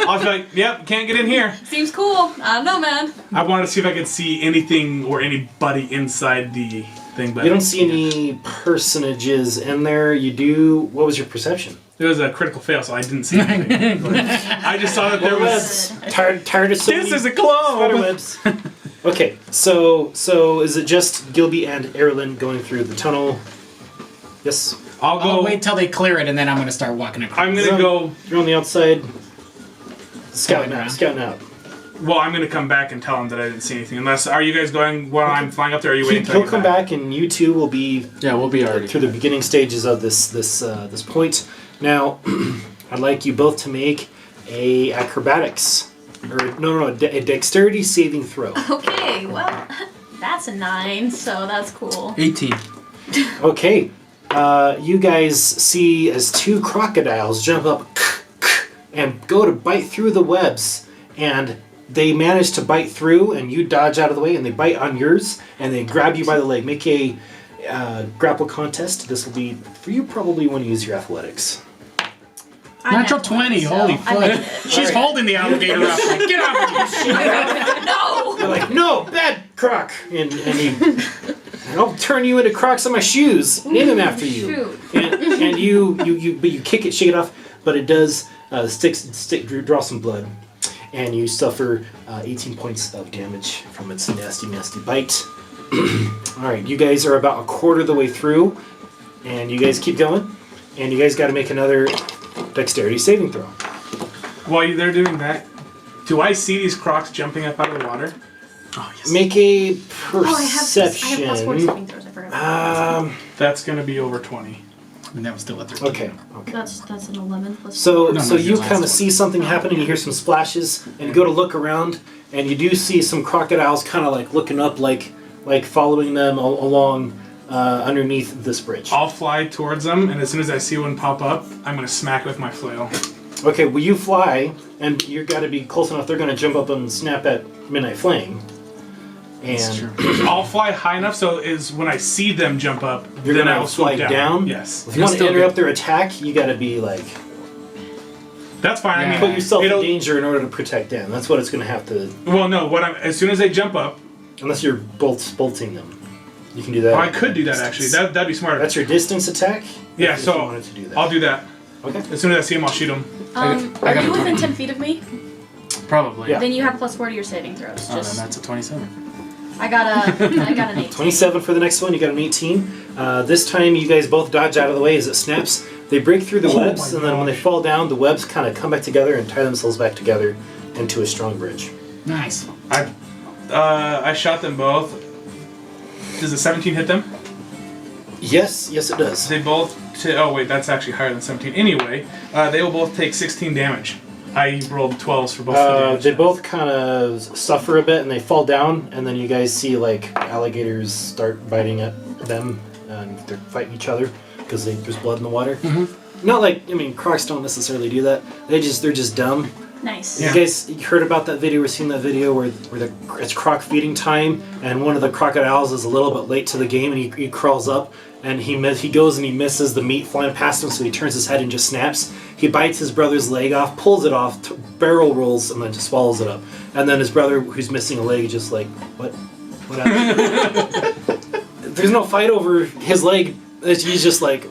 I'll be like, yep, can't get in here.
Seems cool. I don't know, man.
I wanted to see if I could see anything or anybody inside the thing, but
You don't see any personages in there. You do. What was your perception?
it was a critical fail, so I didn't see anything. I just saw that there was.
Tired of so
This
many
is a globe.
spider webs. Okay, so is it just Gilby and Arelynn going through the tunnel? Yes.
I'll go.
I'll wait till they clear it, and then I'm gonna start walking across.
I'm gonna go.
You're on the outside. Scouting
around.
out. Scouting out.
Well, I'm gonna come back and tell him that I didn't see anything. Unless, are you guys going while I'm flying up there? Or are you waiting till I
He'll
get
come back, and you two will be
Yeah, we'll be already.
through the beginning stages of this point. Now, I'd like you both to make a acrobatics, or a dexterity saving throw.
Okay, well, that's a 9, so that's cool.
18.
Okay, you guys see as two crocodiles jump up and go to bite through the webs, and they manage to bite through, and you dodge out of the way, and they bite on yours, and they grab you by the leg. Make a grapple contest. This will be for you. Probably want to use your athletics.
Natural 20. Holy fuck. She's holding the alligator up. Like, get off of me.
No!
They're like, no, bad croc, and I'll turn you into crocs on my shoes. Name him after you.
Shoot.
And you kick it, shake it off, but it does draw some blood, and you suffer 18 points of damage from its nasty bite. All right, you guys are about a quarter of the way through, and you guys keep going, and you guys got to make another dexterity saving throw.
While they're doing that, do I see these crocs jumping up out of the water?
Oh, yes.
Make a
Oh, I have plus 40
perception.
saving throws. I forgot.
That's gonna be over 20.
And that was still a 13.
Okay.
That's an 11 plus.
So,
No,
so
your
you
last
kind
one.
of see something happening. You hear some splashes, and you go to look around, and you do see some crocodiles kind of like looking up, like following them along underneath this bridge.
I'll fly towards them, and as soon as I see one pop up, I'm gonna smack with my flail.
Okay, well you fly, and you got to be close enough. They're going to jump up and snap at Midnight Flame.
That's
And
true.
I'll fly high enough so is when I see them jump up,
you're
then
going
I'll
to fly
swoop
down.
Yes,
If you
You'll
want to
still
interrupt
get-
their attack, you got to be like
that's fine. I
Yeah.
mean,
put yourself in
it'll-
danger in order to protect them. That's what it's going to have to.
Well, no. As soon as they jump up,
Unless you're bolting them, you can do that.
I could do that actually. That'd be smarter.
That's your distance attack.
Yeah,
if
so
you wanted to do that.
I'll do that.
Okay.
As soon as I see them, I'll shoot them.
I
Are
got
you
a
within
20.
10 feet of me?
Probably.
Yeah.
Then you have +4 to your saving throws.
Oh, then
Just
that's a 27.
I got an 8.
27 for the next one. You got an 18. This time you guys both dodge out of the way as it snaps. They break through the webs,
my
and then when they
gosh.
fall down, the webs kind of come back together and tie themselves back together into a strong bridge.
Nice.
I shot them both. Does a 17 hit them?
Yes, it does.
They both. Oh wait, that's actually higher than 17. Anyway, they will both take 16 damage. I rolled 12s for both the damage.
They both kind of suffer a bit, and they fall down, and then you guys see like alligators start biting at them, and they're fighting each other because there's blood in the water.
Mm-hmm.
Not like crocs don't necessarily do that. They're just dumb.
Nice.
Yeah.
You guys heard about that video or seen that video where it's croc feeding time, and one of the crocodiles is a little bit late to the game, and he crawls up, and he goes and he misses the meat flying past him, so he turns his head and just snaps. He bites his brother's leg off, pulls it off, barrel rolls, and then just swallows it up. And then his brother, who's missing a leg, is just like, what happened? There's no fight over his leg. He's just like,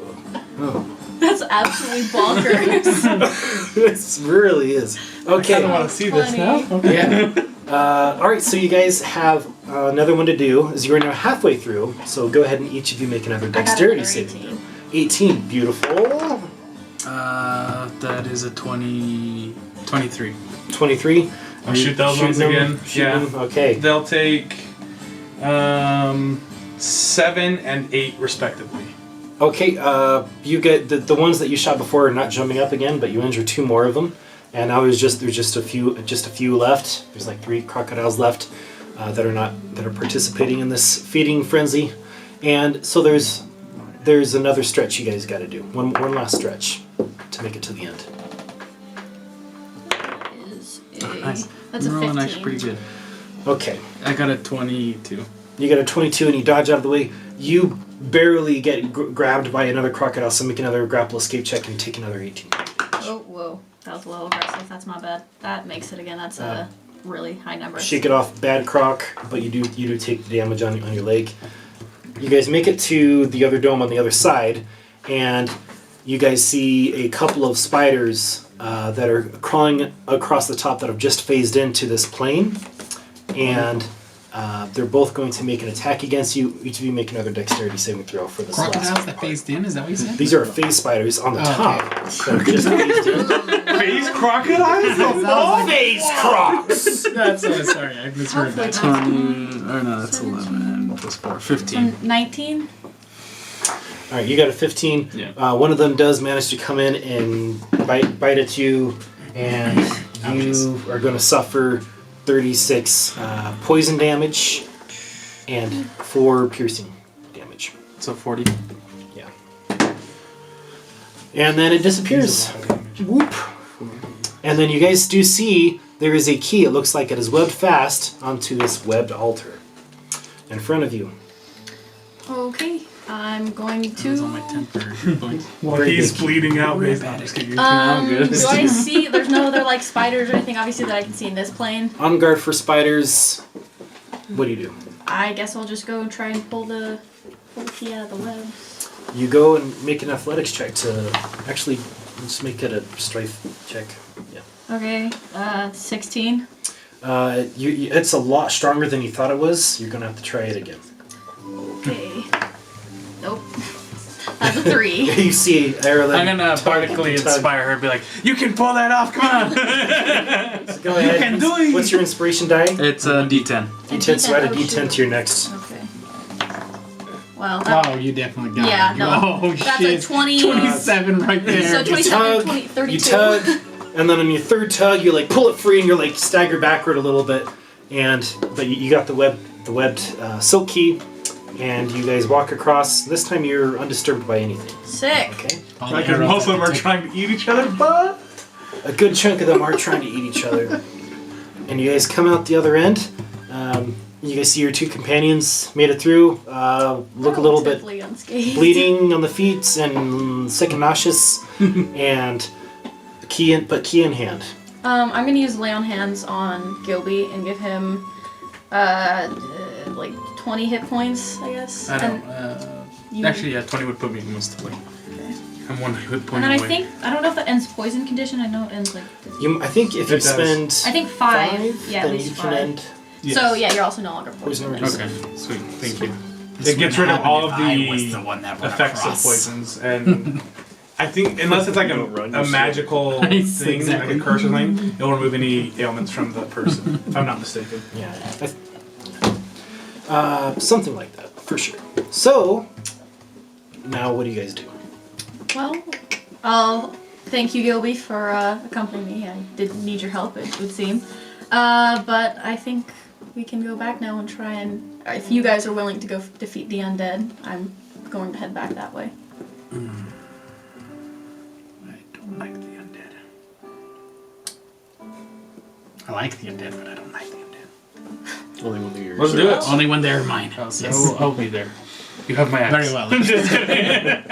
oh.
That's absolutely bonkers.
It really is.
I
Okay.
don't want to see this now.
Funny.
Yeah.
All right, so you guys have another one to do. Is you're now halfway through, so go ahead and each of you make another
I got
dexterity
another
saving
18.
throw. 18, beautiful.
That is a 23.
23.
I'll shoot those
Shooting
ones
them,
again.
shooting
Yeah.
them, okay.
They'll take 7 and 8 respectively.
Okay, you get the ones that you shot before are not jumping up again, but you injure 2 more of them, and now there's just a few left. There's like 3 crocodiles left that are participating in this feeding frenzy, and so there's another stretch you guys got to do. One last stretch to make it to the end.
Is
Nice.
That's a
I'm rolling
15.
actually pretty good.
Okay,
I got a 22.
you got a 22 and you dodge out of the way. You barely get grabbed by another crocodile, so make another grapple escape check and take another 18.
Oh, whoa. That was a little aggressive. That's my bad. That makes it again. That's a really high number.
Shake it off, bad croc, but you do take the damage on your leg. You guys make it to the other dome on the other side, and you guys see a couple of spiders that are crawling across the top that have just phased into this plane, and they're both going to make an attack against you. Each of you make another dexterity saving throw for this
Crocodiles
last
that
part.
phased in, is that what you said?
These are phase spiders on the
Oh,
top.
okay.
That just phased in.
Phase crocodiles?
Phase crocs!
That's sorry, I misheard
Hopefully
that.
20. Or no, that's 11 plus 4. 15.
19?
All right, you got a 15.
Yeah.
One of them does manage to come in and bite at you, and you are going to suffer 36 poison damage and 4 piercing damage.
So 40.
Yeah. And then it disappears. Whoop. And then you guys do see there is a key. It looks like it is webbed fast onto this webbed altar in front of you.
Okay. I'm going
That was on my
to.
temper. Like,
Well,
Very
he's
good.
bleeding out. Based on just kidding.
I'm good.
Do I see? There's no other like spiders or anything obviously that I can see in this plane.
On guard for spiders. What do you do?
I guess I'll just go and try and pull the key out of the web.
You go and make an athletics check to actually let's make it a strife check. Yeah.
Okay. 16.
It's a lot stronger than you thought it was. You're gonna have to try it again.
Okay. Nope. That's a 3.
You see Arelynn.
I'm gonna bardically inspire her and be like, you can pull that off, come on!
Go ahead.
can do it.
What's your inspiration die?
It's a D10.
D10. So add a
Oh,
D10
shoot.
to your next.
Okay. Well,
Oh, you definitely got
Yeah,
it.
no.
Oh,
That's
shit.
a 20.
27 right there.
So 27,
tug,
20, 32.
You tug, and then on your third tug, you like pull it free, and you're like stagger backward a little bit, but you got the webbed silk key, and you guys walk across. This time you're undisturbed by anything.
Sick.
Okay,
All the
Because
arrows
most of them
that
are
they
trying to eat each other, but
a good chunk of them are trying to eat each other, and you guys come out the other end. You guys see your two companions made it through. Look a little bit
Relatively unscathed.
bleeding on the feet and sick and nauseous, and key in hand.
I'm gonna use lay on hands on Gilby and give him like 20 hit points, I guess.
I don't.
You-
Actually, yeah, 20 would put me mostly.
Okay.
I'm 1 hit point
And then
away.
I don't know if that ends poison condition. I know it ends like.
I think if
It
you
does.
spend
I think 5. Yeah, at
then
least
you
5.
can end.
So yeah, you're also no longer
Poison
poisoned.
reduced.
Okay, sweet. Thank you.
it gets rid of all of
I was the
the
one that went
effects of
across.
poisons. And I think, unless it's like
You don't run
a
yourself.
magical
Nice,
thing,
exactly.
like a curse or something, it will remove any ailments from the person, if I'm not mistaken.
Yeah. Something like that, for sure. So, now what do you guys do?
Well, I'll thank you, Gilby, for accompanying me. I did need your help, it would seem. But I think we can go back now and try and. If you guys are willing to go defeat the undead, I'm going to head back that way.
I don't like the undead. I like the undead, but I don't like the undead.
Only one of yours.
Let's do it.
Only when they're mine.
I'll be there. You have my axe.
Very well.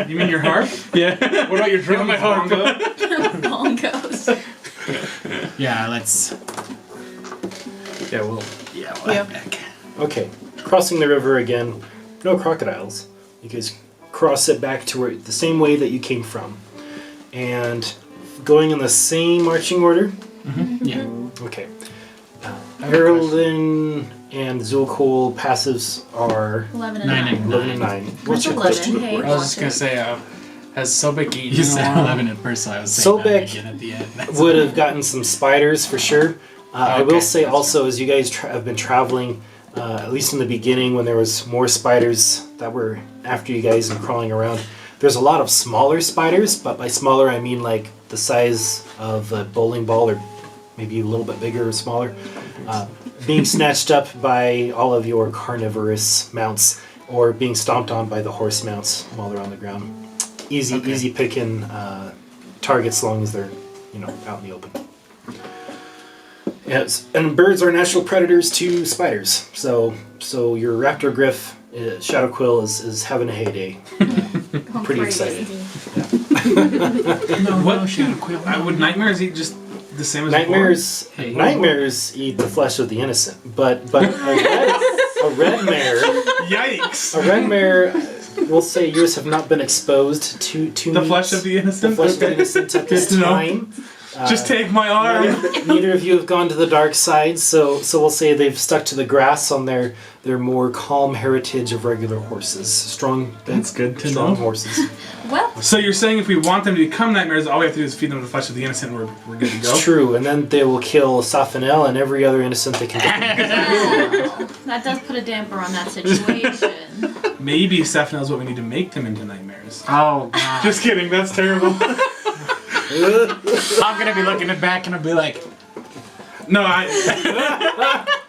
You mean your harp?
Yeah.
What about your drum?
my harp.
Bongos.
Yeah, let's.
Yeah, well.
Yeah, we'll
Yeah.
head back.
Okay, crossing the river again. No crocodiles. You guys cross it back to the same way that you came from, and going in the same marching order.
Yeah.
Okay. Arelynn and Zulkul passives are
11 and
9
9.
and
11 and 9. What's your
11,
question?
hey.
I was just gonna say, has Sobek eaten? You said 11 at first, so I was saying 9
Sobek
again at the end. That's
Would have gotten some spiders for sure. I will
Okay,
say
that's
also, as you guys have been traveling, at least in the beginning when there was more spiders that were after you guys and crawling around, there's a lot of smaller spiders, but by smaller I mean like the size of a bowling ball or maybe a little bit bigger or smaller, being snatched up by all of your carnivorous mounts or being stomped on by the horse mounts while they're on the ground. Easy picking targets as long as they're out in the open. Yes, and birds are natural predators to spiders. So your raptor griff, Shadow Quill, is having a heyday. Pretty excited.
Would nightmares eat just the same as
Nightmares eat the flesh of the innocent, but a red mare,
Yikes!
a red mare, we'll say yours have not been exposed to
The flesh of the
the
innocent?
flesh of the innocent at this
Good to know.
time.
Just take my arm!
Neither of you have gone to the dark side, so we'll say they've stuck to the grass on their more calm heritage of regular horses. Strong,
That's good to
strong
know.
horses.
Well,
So you're saying if we want them to become nightmares, all we have to do is feed them the flesh of the innocent and we're good to go?
It's true, and then they will kill Safenel and every other innocent they can get.
that does put a damper on that situation.
Maybe Seth knows what we need to make them into nightmares.
Oh, God.
Just kidding, that's terrible.
I'm gonna be looking it back and I'll be like,
No, I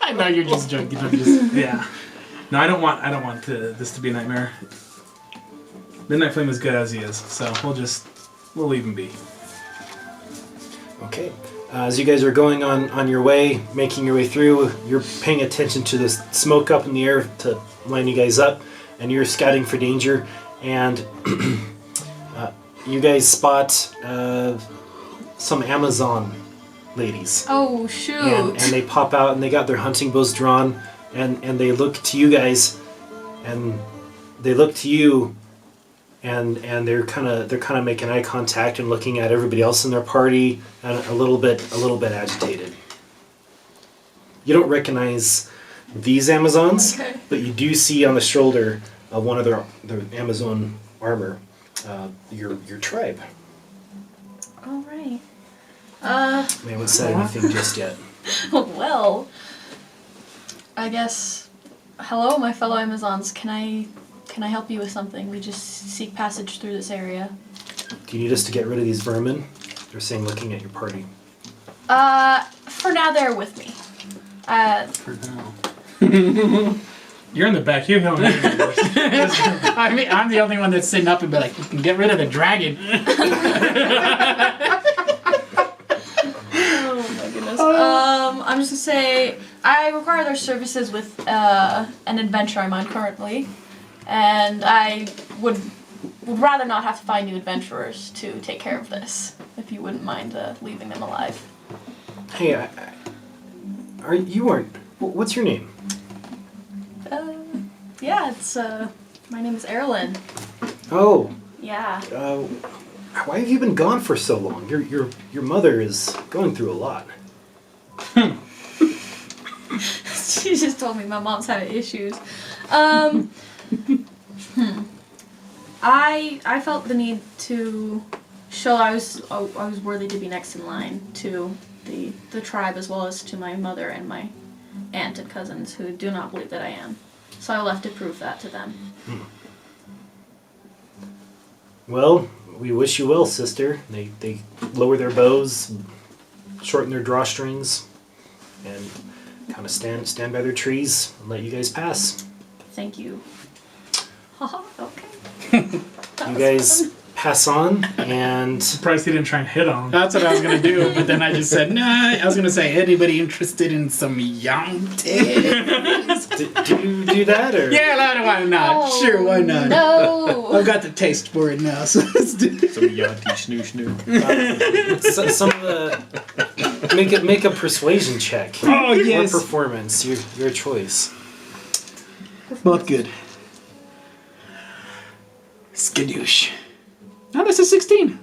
I know you're just joking. I'm just.
yeah. No, I don't want this to be a nightmare. Midnight Flame is good as he is, so we'll leave him be.
Okay. As you guys are going on your way, making your way through, you're paying attention to this smoke up in the air to line you guys up, and you're scouting for danger, and you guys spot some Amazon ladies.
Oh shoot!
And they pop out and they got their hunting bows drawn, and they look to you guys, and they look to you, and they're kind of making eye contact and looking at everybody else in their party, and a little bit agitated. You don't recognize these Amazons,
Okay.
but you do see on the shoulder of one of their Amazon armor your tribe.
All right.
They haven't said anything just yet.
Well, I guess. Hello, my fellow Amazons. Can I can I help you with something? We just seek passage through this area.
Do you need us to get rid of these vermin? They're saying looking at your party.
For now, they're with me.
For now.
You're in the back. You haven't heard of this.
I mean, I'm the only one that's sitting up and be like, "You can get rid of the dragon."
Oh my goodness. I'm just gonna say I require their services with an adventure I'm on currently, and I would rather not have to find new adventurers to take care of this. If you wouldn't mind leaving them alive.
Hey, what's your name?
Yeah, it's my name is Arelynn.
Oh,
Yeah.
why have you been gone for so long? Your mother is going through a lot.
She just told me my mom's having issues. I felt the need to show I was worthy to be next in line to the tribe as well as to my mother and my aunt and cousins who do not believe that I am. So I will have to prove that to them.
Well, we wish you well, sister. They lower their bows, shorten their drawstrings, and kind of stand by their trees and let you guys pass.
Thank you. Haha, okay.
You guys pass on, and
Surprised he didn't try and hit on him.
That's what I was gonna do, but then I just said, nah. I was gonna say, anybody interested in some young titties?
do you do that or?
Yeah, why not? Sure, why not?
No.
I've got the taste for it now, so let's do it.
Some yachty snoo.
Some of the make a persuasion check.
Oh, yes.
Or performance, your choice.
Both good. Skadoosh. No, that's a 16.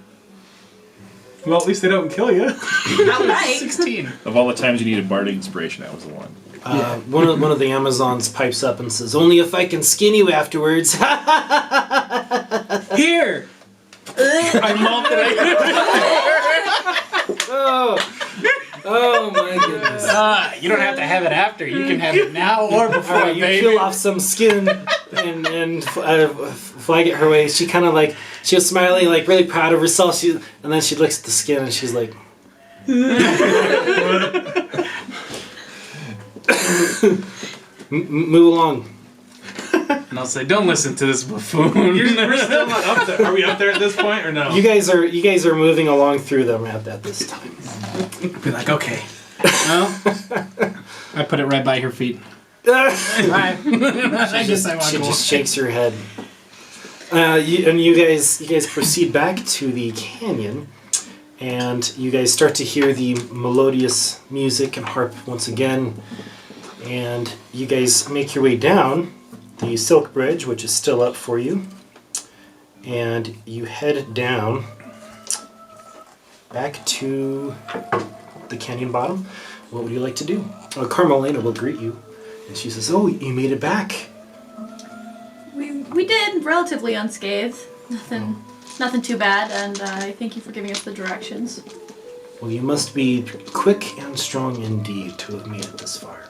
Well, at least they don't kill you.
Right.
16.
Of all the times you needed bardic inspiration, that was the one.
One of the Amazons pipes up and says, "Only if I can skin you afterwards."
Here! I malt it.
Oh my goodness.
You don't have to have it after. You can have it now or before,
Alright, you
baby.
peel off some skin and flag it her way. She kind of like, she was smiling, like really proud of herself. And then she looks at the skin and she's like, move along.
And I'll say, don't listen to this buffoon.
We're still not up there. Are we up there at this point or no?
You guys are moving along through them at this time.
Be like, okay. Well, I put it right by her feet. Right. I guess I want
She
to go.
just shakes her head. You guys proceed back to the canyon, and you guys start to hear the melodious music and harp once again. And you guys make your way down the Silk Bridge, which is still up for you, and you head down back to the canyon bottom. What would you like to do? Carmelina will greet you, and she says, "Oh, you made it back."
We did relatively unscathed. Nothing too bad, and I thank you for giving us the directions.
Well, you must be quick and strong indeed to have made it this far.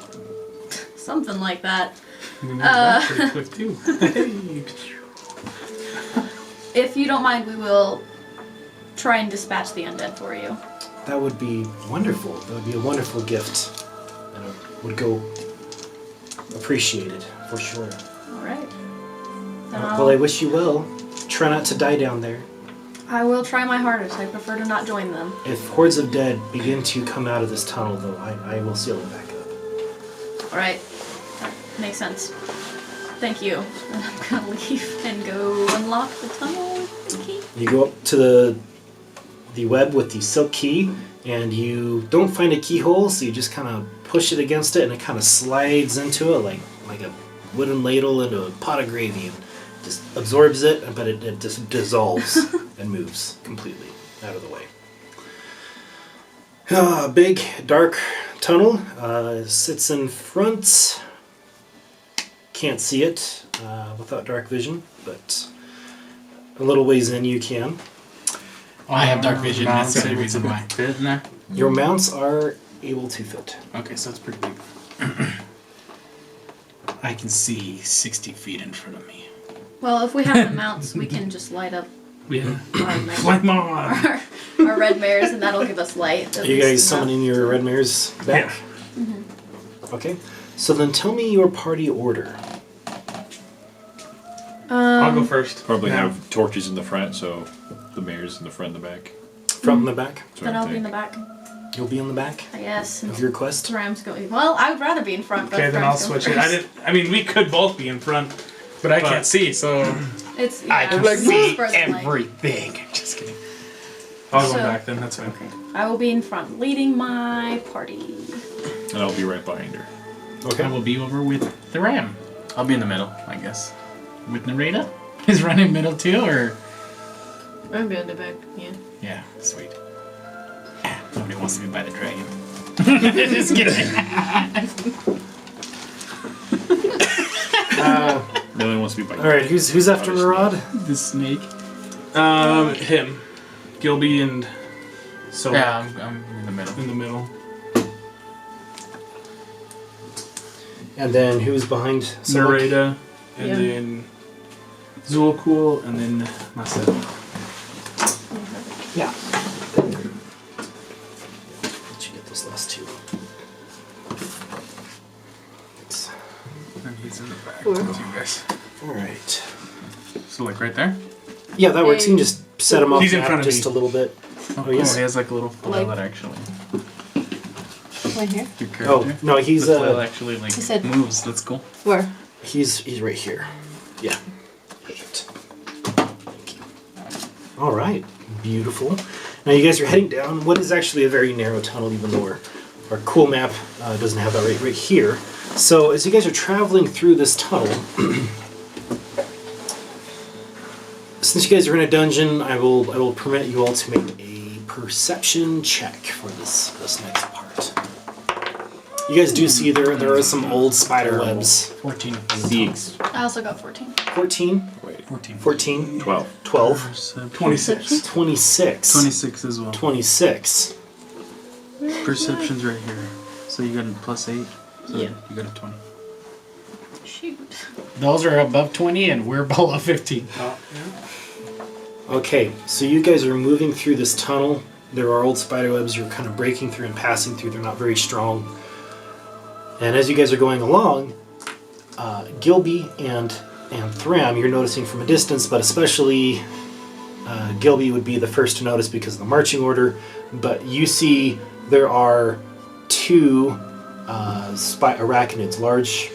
Something like that.
Pretty quick too.
If you don't mind, we will try and dispatch the undead for you.
That would be wonderful. That would be a wonderful gift, and it would go appreciated for sure.
All right. Then
Well, I wish you well. Try not to die down there.
I will try my hardest. I prefer to not join them.
If hordes of dead begin to come out of this tunnel, though, I will seal it back up.
All right. That makes sense. Thank you. And I'm gonna leave and go unlock the tunnel key.
You go up to the web with the silk key, and you don't find a keyhole, so you just kind of push it against it, and it kind of slides into it like a wooden ladle into a pot of gravy, and just absorbs it, but it just dissolves and moves completely out of the way. Big, dark tunnel sits in front. Can't see it without dark vision, but a little ways in you can.
I have dark vision. That's the only reason why.
Fit in there?
Your mounts are able to fit.
Okay, so it's pretty big. I can see 60 feet in front of me.
Well, if we have the mounts, we can just light up
Yeah.
our,
Like mom.
our red mares, and that'll give us light.
Are you guys summoning your red mares back? Okay. So then tell me your party order.
I'll go first.
Probably
Yeah.
have torches in the front, so the mayor's in the front and the back.
Front and the back?
That's what
Then
I
I'll be in the
think.
back.
You'll be in the back
I guess.
of your quest?
Ram's going. Well, I would rather be in front. But
Okay, then I'll
Ram's going
switch it.
first.
I mean, we could both be in front, but I can't see, so
It's.
I
Yeah,
can
it's
see
further light.
everything. Just kidding.
I'll
So-
go back then. That's fine.
Okay. I will be in front, leading my party.
And I'll be right behind her.
I will be over with the ram.
I'll be in the middle, I guess.
With Narita? Is running middle too, or?
I'll be on the back. Yeah.
Yeah, sweet. Nobody wants to be by the dragon. Just kidding.
No one wants to be by.
All right, who's after Murad?
The snake.
Him, Gilby, and so
Yeah, I'm in the middle.
in the middle.
And then who's behind Sobek?
Nareda, and
Yeah.
then Zulkul, and then myself.
Yeah. Let you get those last two. Thanks.
And he's in the back
Cool.
with you guys.
All right.
So like right there?
Yeah, that works. You can just set him off
He's in
map
front of
just
me.
a little bit.
Oh,
yes.
he has like a little flail
Like-
that actually.
Right here.
Your
Oh
character.
no, he's
the flail actually like
He said-
moves. That's cool.
Where?
he's right here. Yeah. Perfect. Thank you. All right. Beautiful. Now you guys are heading down what is actually a very narrow tunnel, even though our cool map doesn't have that right here. So as you guys are traveling through this tunnel, since you guys are in a dungeon, I will permit you all to make a perception check for this next part. You guys do see there are some old spider webs.
14.
I also got 14.
14,
Wait.
14.
14,
12.
12,
26.
26,
26 as well.
26.
Perception's right here. So you got a +8. So
Yeah.
you got a 20.
Shoot.
Those are above 20 and we're below 15.
Okay, so you guys are moving through this tunnel. There are old spider webs you're kind of breaking through and passing through. They're not very strong. And as you guys are going along, Gilby and Thram, you're noticing from a distance, but especially Gilby would be the first to notice because of the marching order. But you see there are two arachnids, large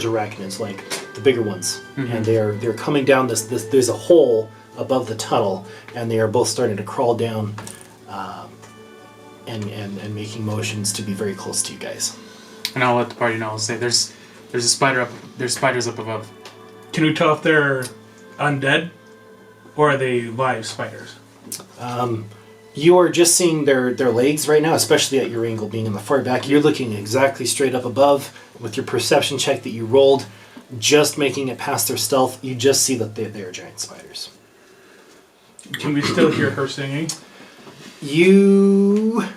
arachnids, like the bigger ones, and they're coming down this. There's a hole above the tunnel, and they are both starting to crawl down, and making motions to be very close to you guys.
And I'll let the party know. I'll say there's a spider up. There's spiders up above.
Can we tell if they're undead, or are they live spiders?
You are just seeing their legs right now, especially at your angle being in the far back. You're looking exactly straight up above with your perception check that you rolled, just making it past their stealth. You just see that they are giant spiders.
Can we still hear her singing?
You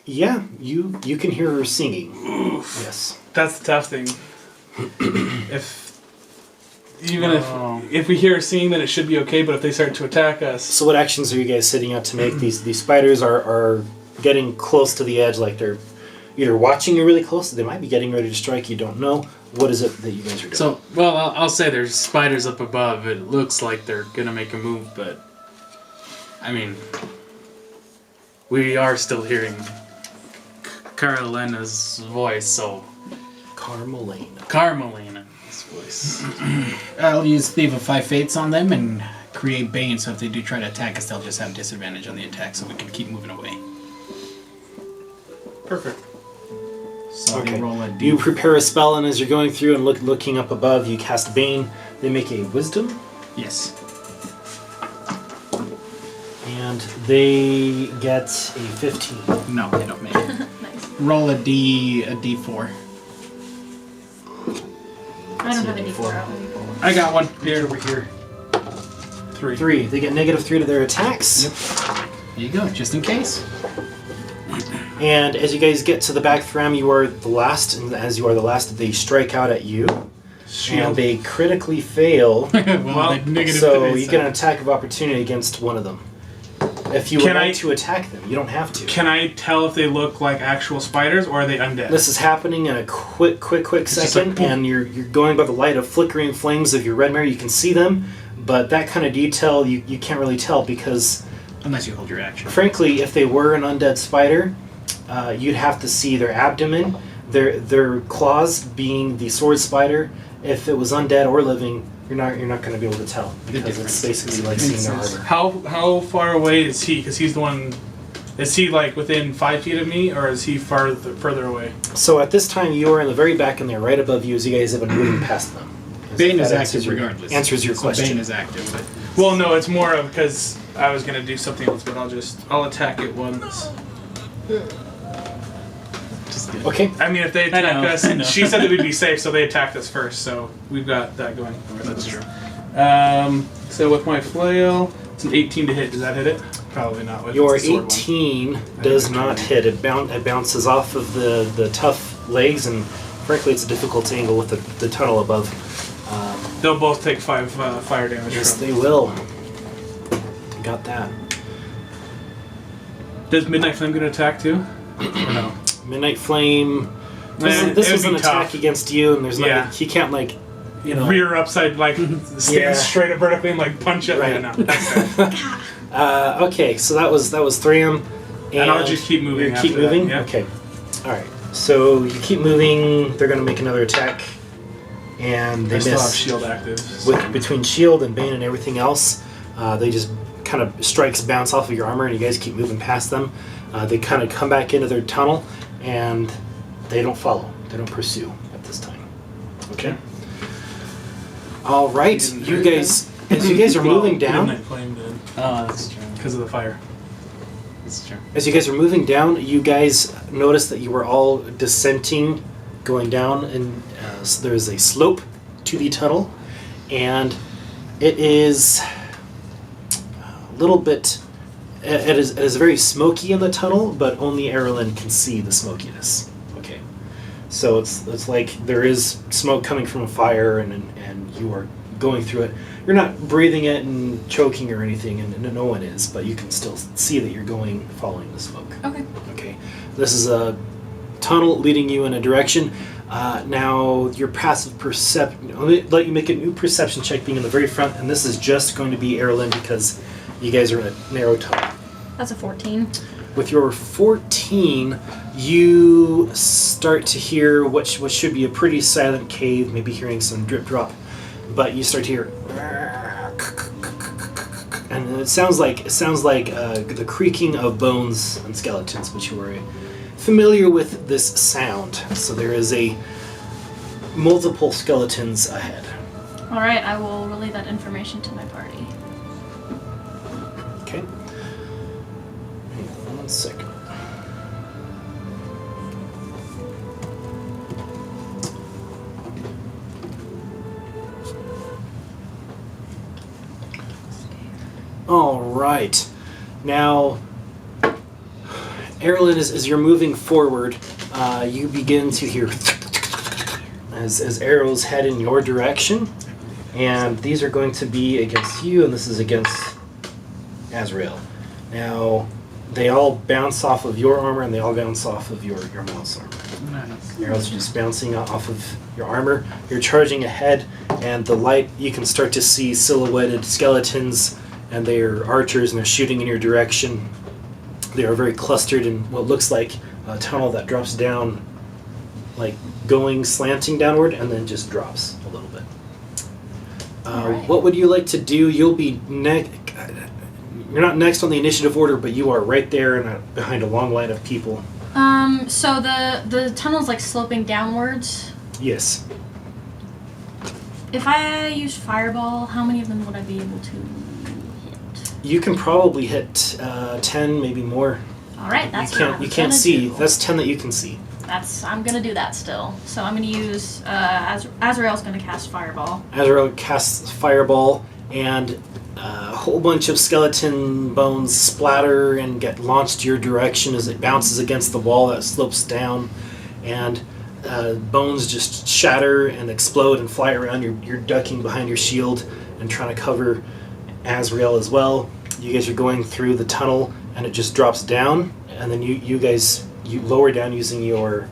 can hear her singing. Yes.
That's the tough thing. If we hear her singing, then it should be okay. But if they start to attack us,
So what actions are you guys setting out to make? These spiders are getting close to the edge, like they're either watching you really close, or they might be getting ready to strike. You don't know. What is it that you guys are doing?
So, well, I'll say there's spiders up above. It looks like they're gonna make a move, but I mean, we are still hearing Carolina's voice. So Carmelina's voice.
I'll use Thief of Five Fates on them and create Bane, so if they do try to attack us, they'll just have disadvantage on the attack, so we can keep moving away.
perfect.
So
Okay.
they roll a D.
You prepare a spell, and as you're going through and looking up above, you cast Bane. They make a Wisdom,
Yes.
and they get a 15.
No, they don't make it.
Nice.
Roll a D4.
I don't have any 4 out.
I got one.
Here,
Over here.
3.
3. They get -3 to their attacks.
Yep. There you go, just in case.
And as you guys get to the back, Thram, you are the last, and as you are the last, they strike out at you.
Shield.
and they critically fail.
well, the negative
So
today,
you get an attack of opportunity against one of them. If you would
Can I-
like to attack them, you don't have to.
Can I tell if they look like actual spiders or are they undead?
This is happening in a quick
just
second,
like, boom.
and you're going by the light of flickering flames of your red mare. You can see them, but that kind of detail you can't really tell because,
unless you hold your action.
frankly, if they were an undead spider, you'd have to see their abdomen, their claws being the sword spider. If it was undead or living, you're not going to be able to tell because it's basically like seeing their armor.
How far away is he? Because he's the one. Is he like within 5 feet of me, or is he further away?
So at this time, you are in the very back, and they're right above you as you guys have been moving past them.
Bane
That
is
answers
active
your-
regardless.
Answers your
So
question.
Bane is active, but
Well, no, it's more of because I was gonna do something else, but I'll attack it once.
just get
Okay.
I mean, if they attack
know,
us,
I know.
she said that we'd be safe, so they attacked us first. So we've got that going.
That's true.
So with my flail, it's an 18 to hit. Does that hit it? Probably not. With
Your
it's the sword one.
18 does not hit. It bounces off of the tough legs, and frankly, it's a difficult angle with the tunnel above.
They'll both take 5 fire damage.
Yes,
from.
they will. Got that.
Does Midnight Flame get an attack too? Or no.
Midnight Flame.
Man,
This
it'd
was
be
an attack
tough.
against you, and there's
Yeah.
not. He can't like, you know.
Rear upside, like stand
Yeah.
straight up vertically and like punch it.
Right.
Yeah, no, that's fair.
Okay, so that was Thram.
And I'll just keep moving
You
after
keep
that,
moving.
yeah.
Okay. All right. So you keep moving. They're going to make another attack, and they
I still have
miss.
shield active. so-
With between shield and bane and everything else, they just kind of strikes bounce off of your armor, and you guys keep moving past them. They kind of come back into their tunnel, and they don't follow. They don't pursue at this time. Okay. All right,
Didn't
you
hurt
guys. As you guys are
Well,
moving down,
Midnight Flame did
Oh, that's true.
because of the fire.
That's true.
as you guys are moving down, you guys notice that you were all descending, going down, and so there's a slope to the tunnel, and it is a little bit. It is very smoky in the tunnel, but only Arelynn can see the smokiness. Okay, so it's like there is smoke coming from a fire, and you are going through it. You're not breathing it and choking or anything, and no one is, but you can still see that you're following the smoke.
Okay.
Okay, this is a tunnel leading you in a direction. Now, your passive perception. Let you make a new perception check, being in the very front, and this is just going to be Arelynn because you guys are in a narrow tunnel.
That's a 14.
With your 14, you start to hear what should be a pretty silent cave, maybe hearing some drip drop, but you start to hear, and it sounds like the creaking of bones and skeletons, which you are familiar with this sound. So there is multiple skeletons ahead.
All right, I will relay that information to my party.
Okay. Hang on 1 second. All right. Now, Arelynn, as you're moving forward, you begin to hear as arrows head in your direction, and these are going to be against you, and this is against Azrael. Now, they all bounce off of your armor, and they all bounce off of your mouse armor.
Nice.
Arrows are just bouncing off of your armor. You're charging ahead, and the light, you can start to see silhouetted skeletons, and they are archers, and they're shooting in your direction. They are very clustered in what looks like a tunnel that drops down, like going slanting downward, and then just drops a little bit.
Alright.
What would you like to do? You'll be next. You're not next on the initiative order, but you are right there and behind a long line of people.
So the tunnel's like sloping downwards.
Yes.
If I use fireball, how many of them would I be able to hit?
You can probably hit 10, maybe more.
All right, that's
you
what
can't.
I'm
You can't
gonna
see.
do.
That's 10 that you can see.
I'm gonna do that still. So I'm gonna use Azrael's gonna cast fireball.
Azrael casts fireball, and a whole bunch of skeleton bones splatter and get launched your direction as it bounces against the wall that slopes down. And bones just shatter and explode and fly around. You're ducking behind your shield and trying to cover Azrael as well. You guys are going through the tunnel, and it just drops down, and then you guys lower down using your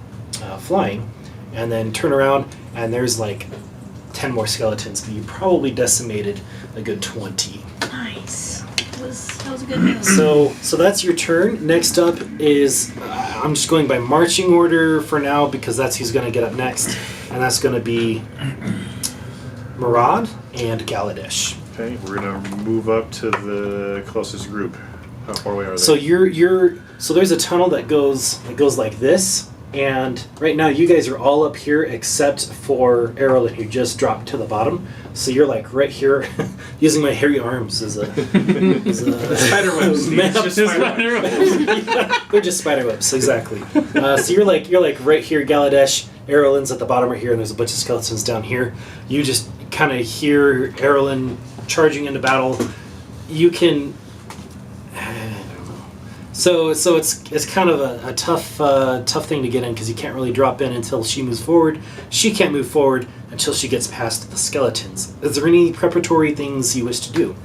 flying, and then turn around, and there's like 10 more skeletons, but you probably decimated a good 20.
Nice. That was a good move.
So that's your turn. Next up is I'm just going by marching order for now because that's who's going to get up next, and that's going to be Murad and Galadesh.
Okay, we're gonna move up to the closest group. How far away are they?
So so there's a tunnel that goes like this, and right now you guys are all up here except for Arelynn, who just dropped to the bottom. So you're like right here, using my hairy arms as a
Spider webs.
map.
It's just spider webs.
Yeah, they're just spider webs, exactly. So you're like right here, Galadesh. Arelin's at the bottom right here, and there's a bunch of skeletons down here. You just kind of hear Arelynn charging into battle. You can. So it's kind of a tough thing to get in because you can't really drop in until she moves forward. She can't move forward until she gets past the skeletons. Is there any preparatory things you wish to do?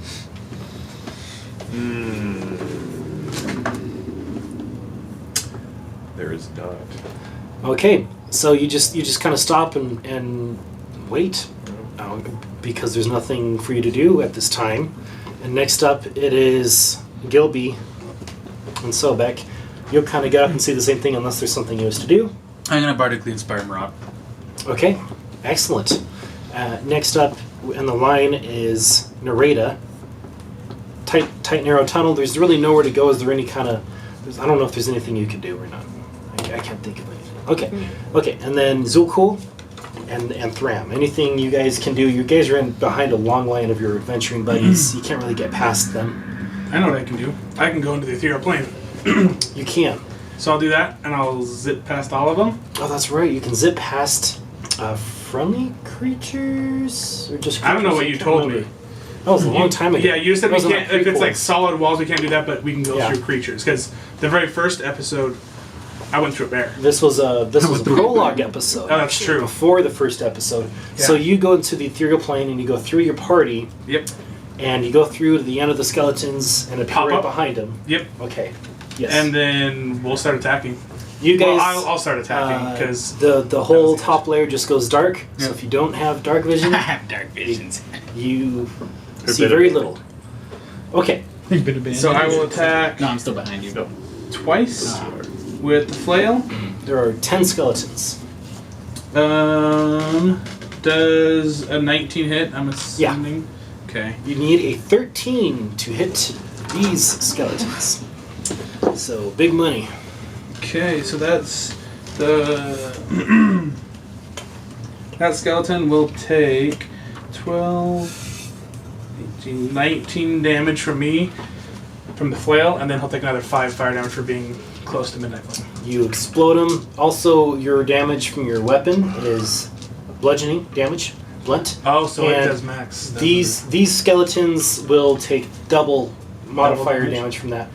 There is not.
Okay, so you just kind of stop and wait because there's nothing for you to do at this time. And next up, it is Gilby and Sobek. You'll kind of get up and see the same thing unless there's something you wish to do.
I'm gonna bardically inspire Murad.
Okay, excellent. Next up in the line is Nareda. Tight, narrow tunnel. There's really nowhere to go. Is there any kind of... I don't know if there's anything you can do or not. I can't think of anything. Okay, and then Zulkul and Thram. Anything you guys can do? You guys are in behind a long line of your adventuring buddies. You can't really get past them.
I know what I can do. I can go into the ethereal plane.
You can.
So I'll do that, and I'll zip past all of them.
Oh, that's right. You can zip past friendly creatures or just.
I don't know what
creatures?
you
I
told
can't
me.
remember. That was a long time ago.
Yeah, you said
That
we
was in
can't.
the
If it's
prequel.
like solid walls, we can't do that. But we can go
Yeah.
through creatures because the very first episode, I went through a bear.
This was a prologue episode.
Oh, that's true.
Before the first episode.
Yeah.
So you go into the ethereal plane and you go through your party
Yep.
and you go through to the end of the skeletons and appear
Pop
right
up.
behind them.
Yep.
Okay. Yes.
And then we'll start attacking.
you guys.
Well, I'll start attacking because
the whole
was the
top layer just goes dark. So
Yeah.
if you don't have dark vision,
I have dark visions.
you
Or
see
better.
very little. Okay.
so I will attack
No, I'm still behind you.
twice with the flail.
There are 10 skeletons.
Does a 19 hit? I'm assuming. Okay.
You need a 13 to hit these skeletons. So big money.
Okay, so that's the that skeleton will take 12, 18, 19 damage from me from the flail, and then he'll take another 5 fire damage for being close to midnight flame.
You explode them. Also, your damage from your weapon is bludgeoning damage, blunt.
Oh, so it
And
does max.
These skeletons will take double modifier
damage?
damage from that.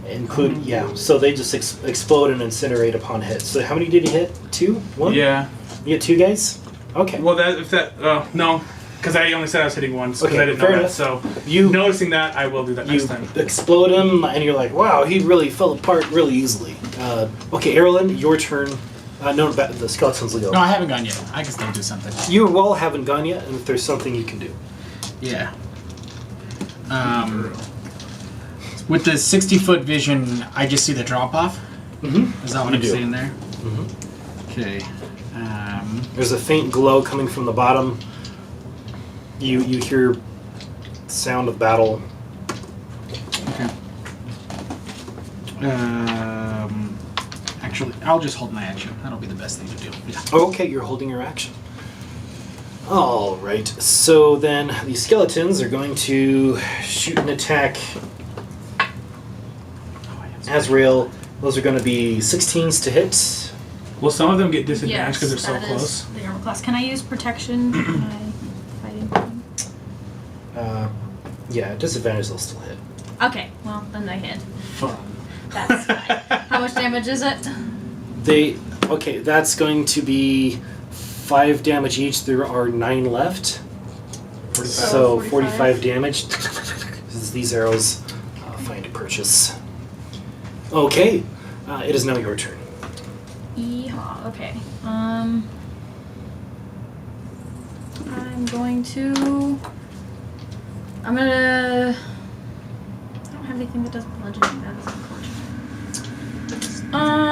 Include so they just explode and incinerate upon hit. So how many did you hit? 2? 1?
Yeah.
You hit 2 guys? Okay.
Well, no, because I only said I was hitting once because
Okay,
I didn't
fair
know
enough.
that. So
You
noticing that, I will do that
you
next time.
explode him, and you're like, wow, he really fell apart really easily. Okay, Arelynn, your turn. No, the skeletons will go.
No, I haven't gone yet. I can still do something.
You all haven't gone yet, and if there's something you can do.
Yeah. With the 60-foot vision, I just see the drop off.
Mm-hmm.
Is that what
You
I'm
do.
seeing there?
Mm-hmm.
Okay.
There's a faint glow coming from the bottom. You hear sound of battle.
Okay. Actually, I'll just hold my action. That'll be the best thing to do. Yeah.
Okay, you're holding your action. All right. So then the skeletons are going to shoot and attack Azrael. Those are going to be 16s to hit.
Will some of them get disadvantaged because
Yes,
they're so
that
close?
is the armor class. Can I use protection when I fighting?
Yeah, disadvantage they'll still hit.
Okay, well then I hit.
Fun.
That's fine. How much damage is it?
Okay, that's going to be 5 damage each. There are 9 left. So 45 damage. As these arrows find purchase. Okay, it is now your turn.
Yeehaw. Okay. I'm going to. I don't have anything that does bludgeoning. That is unfortunate.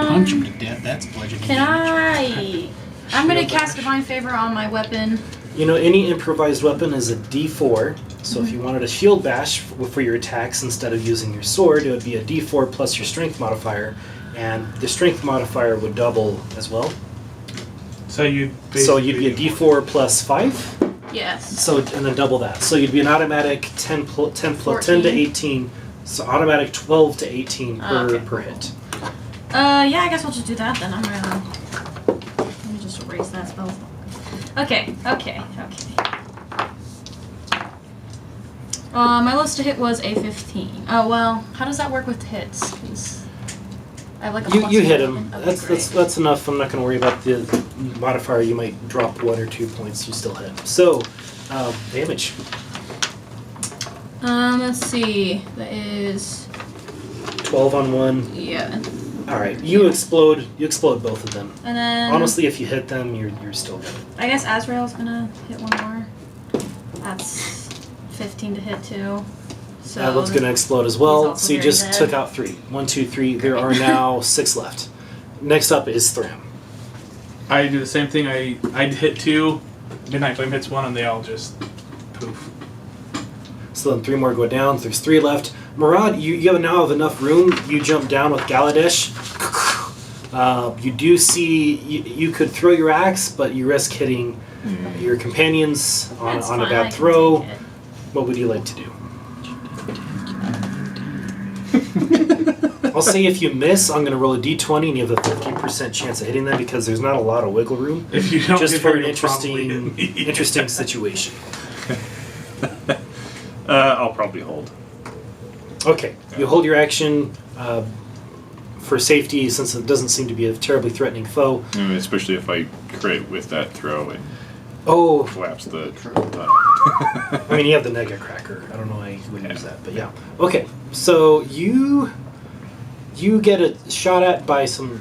Punch him to death. That's bludgeoning.
Can I? I'm gonna cast Divine Favor on my weapon.
You know, any improvised weapon is a D4. So if you wanted a shield bash for your attacks instead of using your sword, it would be a D4 plus your strength modifier, and the strength modifier would double as well.
So you'd
be a D4 plus 5.
Yes.
So and then double that. So you'd be an automatic 10 to 18. So automatic 12 to 18 per hit.
Yeah, I guess I'll just do that then. I'm gonna. Let me just erase that spell. Okay. My lowest to hit was a 15. Oh well, how does that work with hits? 'Cause I have like a plus
You hit
one.
him.
Okay,
That's enough. I'm not going to worry about the modifier. You might drop 1 or 2 points. You still hit. So damage.
Let's see. That is
12 on 1.
yeah,
All right. You explode both of them.
and then
Honestly, if you hit them, you're still good.
I guess Azrael's gonna hit one more. That's 15 to hit too. So
That one's going to explode as
he's
well.
also
So you
very
just
dead.
took out 3. 1, 2, 3. There are now 6 left. Next up is Thram.
I do the same thing. I hit 2, Midnight Flame hits 1, and they all just poof.
So then 3 more go down. There's 3 left. Murad, you now have enough room. You jump down with Galadesh. You do see you could throw your axe, but you risk hitting your companions
That's
on a
fine, I
bad
can
throw.
take it.
What would you like to do? I'll say if you miss, I'm going to roll a d20 and you have a 50% chance of hitting them because there's not a lot of wiggle room.
If you don't
Just
hit
for
her,
an
you'll probably hit me.
interesting situation.
I'll probably hold.
Okay, you hold your action for safety since it doesn't seem to be a terribly threatening foe.
I mean, especially if I crit with that throw and
Oh,
collapse the.
I mean, you have the Nega Cracker. I don't know why you wouldn't use that, but yeah. Okay, so you get a shot at by some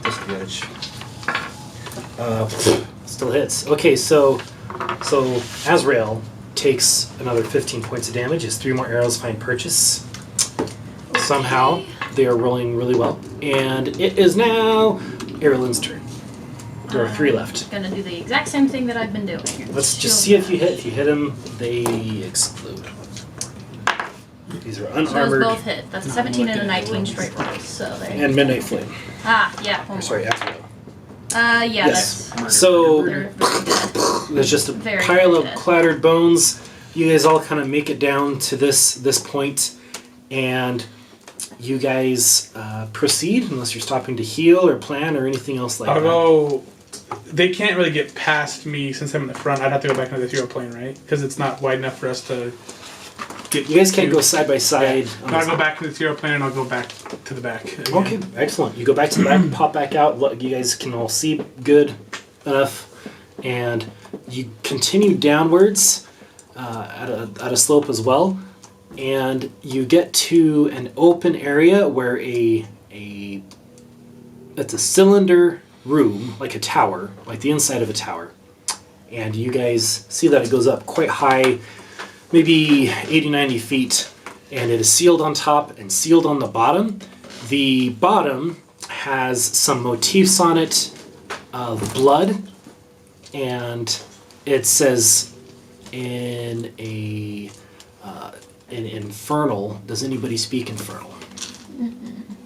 disadvantage. Still hits. Okay, so Azrael takes another 15 points of damage as 3 more arrows find purchase. Somehow they are rolling really well, and it is now Arelin's turn. There are 3 left.
Gonna do the exact same thing that I've been doing.
Let's just see if you hit. If you hit them, they explode. These are
Those
unarmored.
both hit. That's a 17 and a 19 straight rolls. So there you
And Midnight Flame.
go. Ah, yeah. One more.
Sorry, Azrael.
Yeah,
Yes.
that's.
So
They're very dead.
there's just a
Very
pile of
dead.
clattered bones. You guys all kind of make it down to this point, and you guys proceed unless you're stopping to heal or plan or anything else like
I'll
that.
go. They can't really get past me since I'm in the front. I'd have to go back into the ethereal plane, right? Because it's not wide enough for us to get.
You guys can't
to-
go side by side.
No, I'll go back to the ethereal plane and I'll go back to the back. again.
Okay, excellent. You go back to the back, pop back out. Look, you guys can all see good enough, and you continue downwards at a slope as well, and you get to an open area where it's a cylinder room, like a tower, like the inside of a tower, and you guys see that it goes up quite high, maybe 80-90 feet, and it is sealed on top and sealed on the bottom. The bottom has some motifs on it of blood, and it says in Infernal. Does anybody speak Infernal?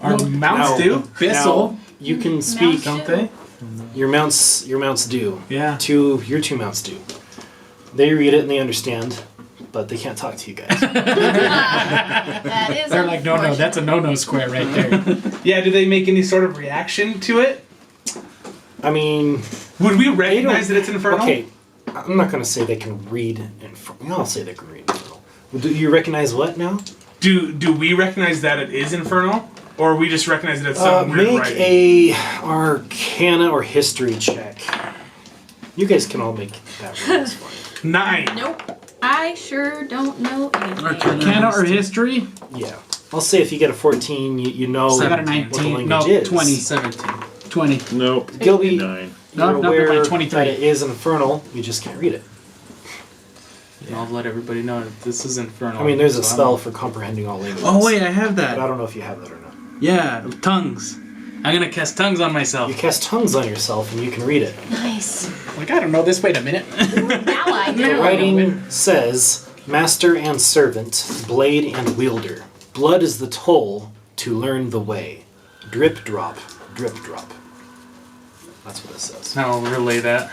Our mounts
No.
do.
Bissell.
Now, you can speak.
Don't they?
Your mounts do.
Yeah.
Your 2 mounts do. They read it and they understand, but they can't talk to you guys.
That is.
They're like, no, that's a no-no square right there.
Yeah. Do they make any sort of reaction to it?
I mean,
Would we recognize that it's infernal?
okay, I'm not going to say they can read Infernal. I'll say they can read Infernal. Do you recognize what now?
Do we recognize that it is infernal? or we just recognize it as some weird
Make
writing?
a Arcana or History check. You guys can all make that roll. It's fine.
9.
Nope. I sure don't know anything.
Arcana or history?
Yeah. I'll say if you get a 14, you know
I got a
what the
19.
language
No,
is.
20.
17.
20.
Nope.
Gilby,
9.
you're
No,
aware
never mind, 23.
that it is infernal. You just can't read it.
I'll let everybody know that this is infernal.
I mean, there's a
so
spell for comprehending all languages.
Oh wait, I have
But I
that.
don't know if you have that or not.
Yeah, tongues. I'm gonna cast tongues on
You
myself.
cast tongues on yourself and you can read it.
Nice.
Like, I don't know this. Wait a minute.
Now I
The
do.
writing says, Master and servant, blade and wielder. Blood is the toll to learn the way. Drip drop, drip drop. That's what it says.
Now I'll relay that,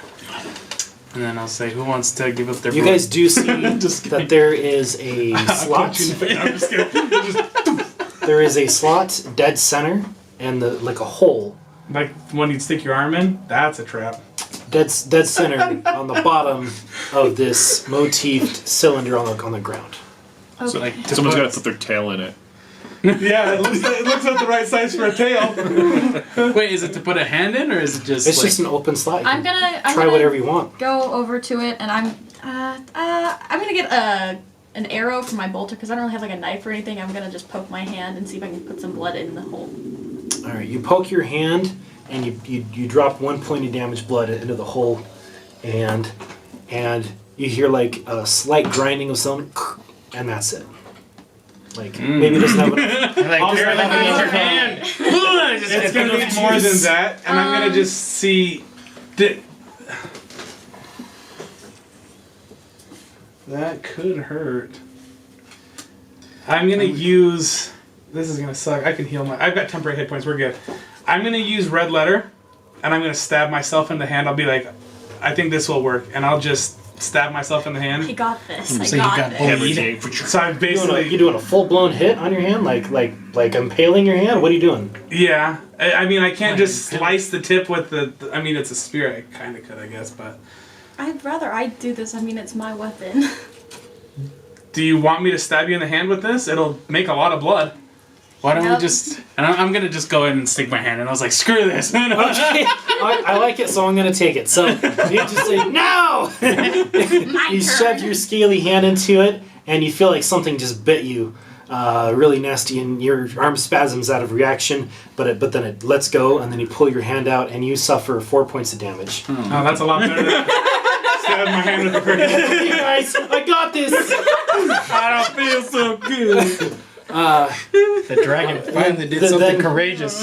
and then I'll say, "Who wants to give up their?"
You
blood?"
guys do see that there is a
I'll
slot.
punch you in the face. I'm just kidding.
There is a slot dead center and like a hole
Like when you stick your arm in, that's a trap.
dead center on the bottom of this motifed cylinder on the ground.
So
Like, to
someone's
put-
got to put their tail in it.
Yeah, it looks like the right size for a tail.
Wait, is it to put a hand in, or is it just?
It's
like,
just an open slot. You
I'm
can
gonna
try whatever you want.
go over to it, and I'm gonna get an arrow for my bolter because I don't really have like a knife or anything. I'm gonna just poke my hand and see if I can put some blood in the hole.
All right, you poke your hand and you drop 1 point of damage blood into the hole, and you hear like a slight grinding of some, and that's it. Like maybe it doesn't have enough.
Like,
I'll
you're
try
like,
to
use
find
your
out.
hand.
It's gonna be more than that, and I'm gonna just see. That could hurt. I'm gonna use. This is gonna suck. I can heal my. I've got temporary hit points. We're good. I'm gonna use red letter, and I'm gonna stab myself in the hand. I'll be like, I think this will work, and I'll just stab myself in the
I
hand.
got this. I
So you
got
got
this.
bullied.
So I'm
You
basically.
doing a full blown hit on your hand, like impaling your hand. What are you doing?
Yeah. I mean, I can't
Like,
just slice the tip with the. I mean, it's a spear. I kind of could, I guess, but.
I'd rather I do this. I mean, it's my weapon.
Do you want me to stab you in the hand with this? It'll make a lot of blood.
Why don't we
Yep.
just? And I'm gonna just go in and stick my hand, and I was like, "Screw this!"
Okay, I like it, so I'm gonna take it. So you just say no.
My
You
turn.
shove your scaly hand into it, and you feel like something just bit you, really nasty, and your arm spasms out of reaction. But then it lets go, and then you pull your hand out, and you suffer 4 points of damage.
Oh, that's a lot better than stabbing my hand with the cricket.
Hey guys, I got this.
I don't feel so good.
The dragon finally did something
then-
courageous.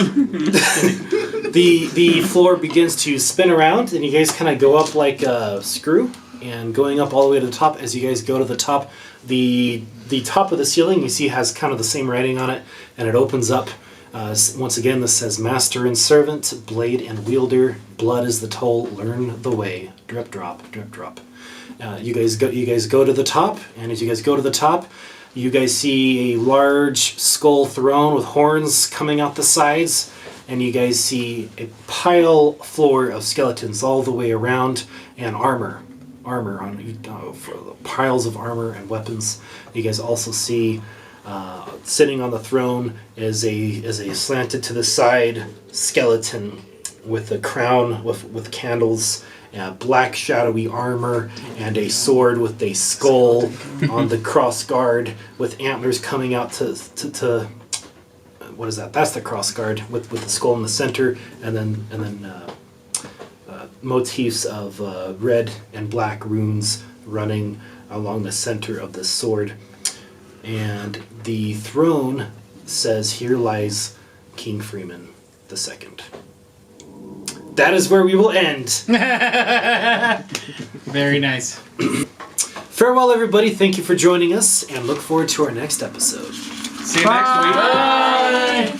The floor begins to spin around, and you guys kind of go up like a screw, and going up all the way to the top. As you guys go to the top, the top of the ceiling you see has kind of the same writing on it, and it opens up. Once again, this says Master and Servant, Blade and Wielder, Blood is the toll, learn the way. Drip drop, drip drop. You guys go to the top, and as you guys go to the top, you guys see a large skull throne with horns coming out the sides, and you guys see a pile floor of skeletons all the way around, and armor on for piles of armor and weapons. You guys also see sitting on the throne is a slanted to the side skeleton with a crown with candles, black shadowy armor, and a sword with a skull on the cross guard with antlers coming out to what is that? That's the cross guard with the skull in the center, and then motifs of red and black runes running along the center of the sword. And the throne says, "Here lies King Freeman II." That is where we will end.
Very nice.
Farewell, everybody. Thank you for joining us, and look forward to our next episode.
See you next week.
Bye.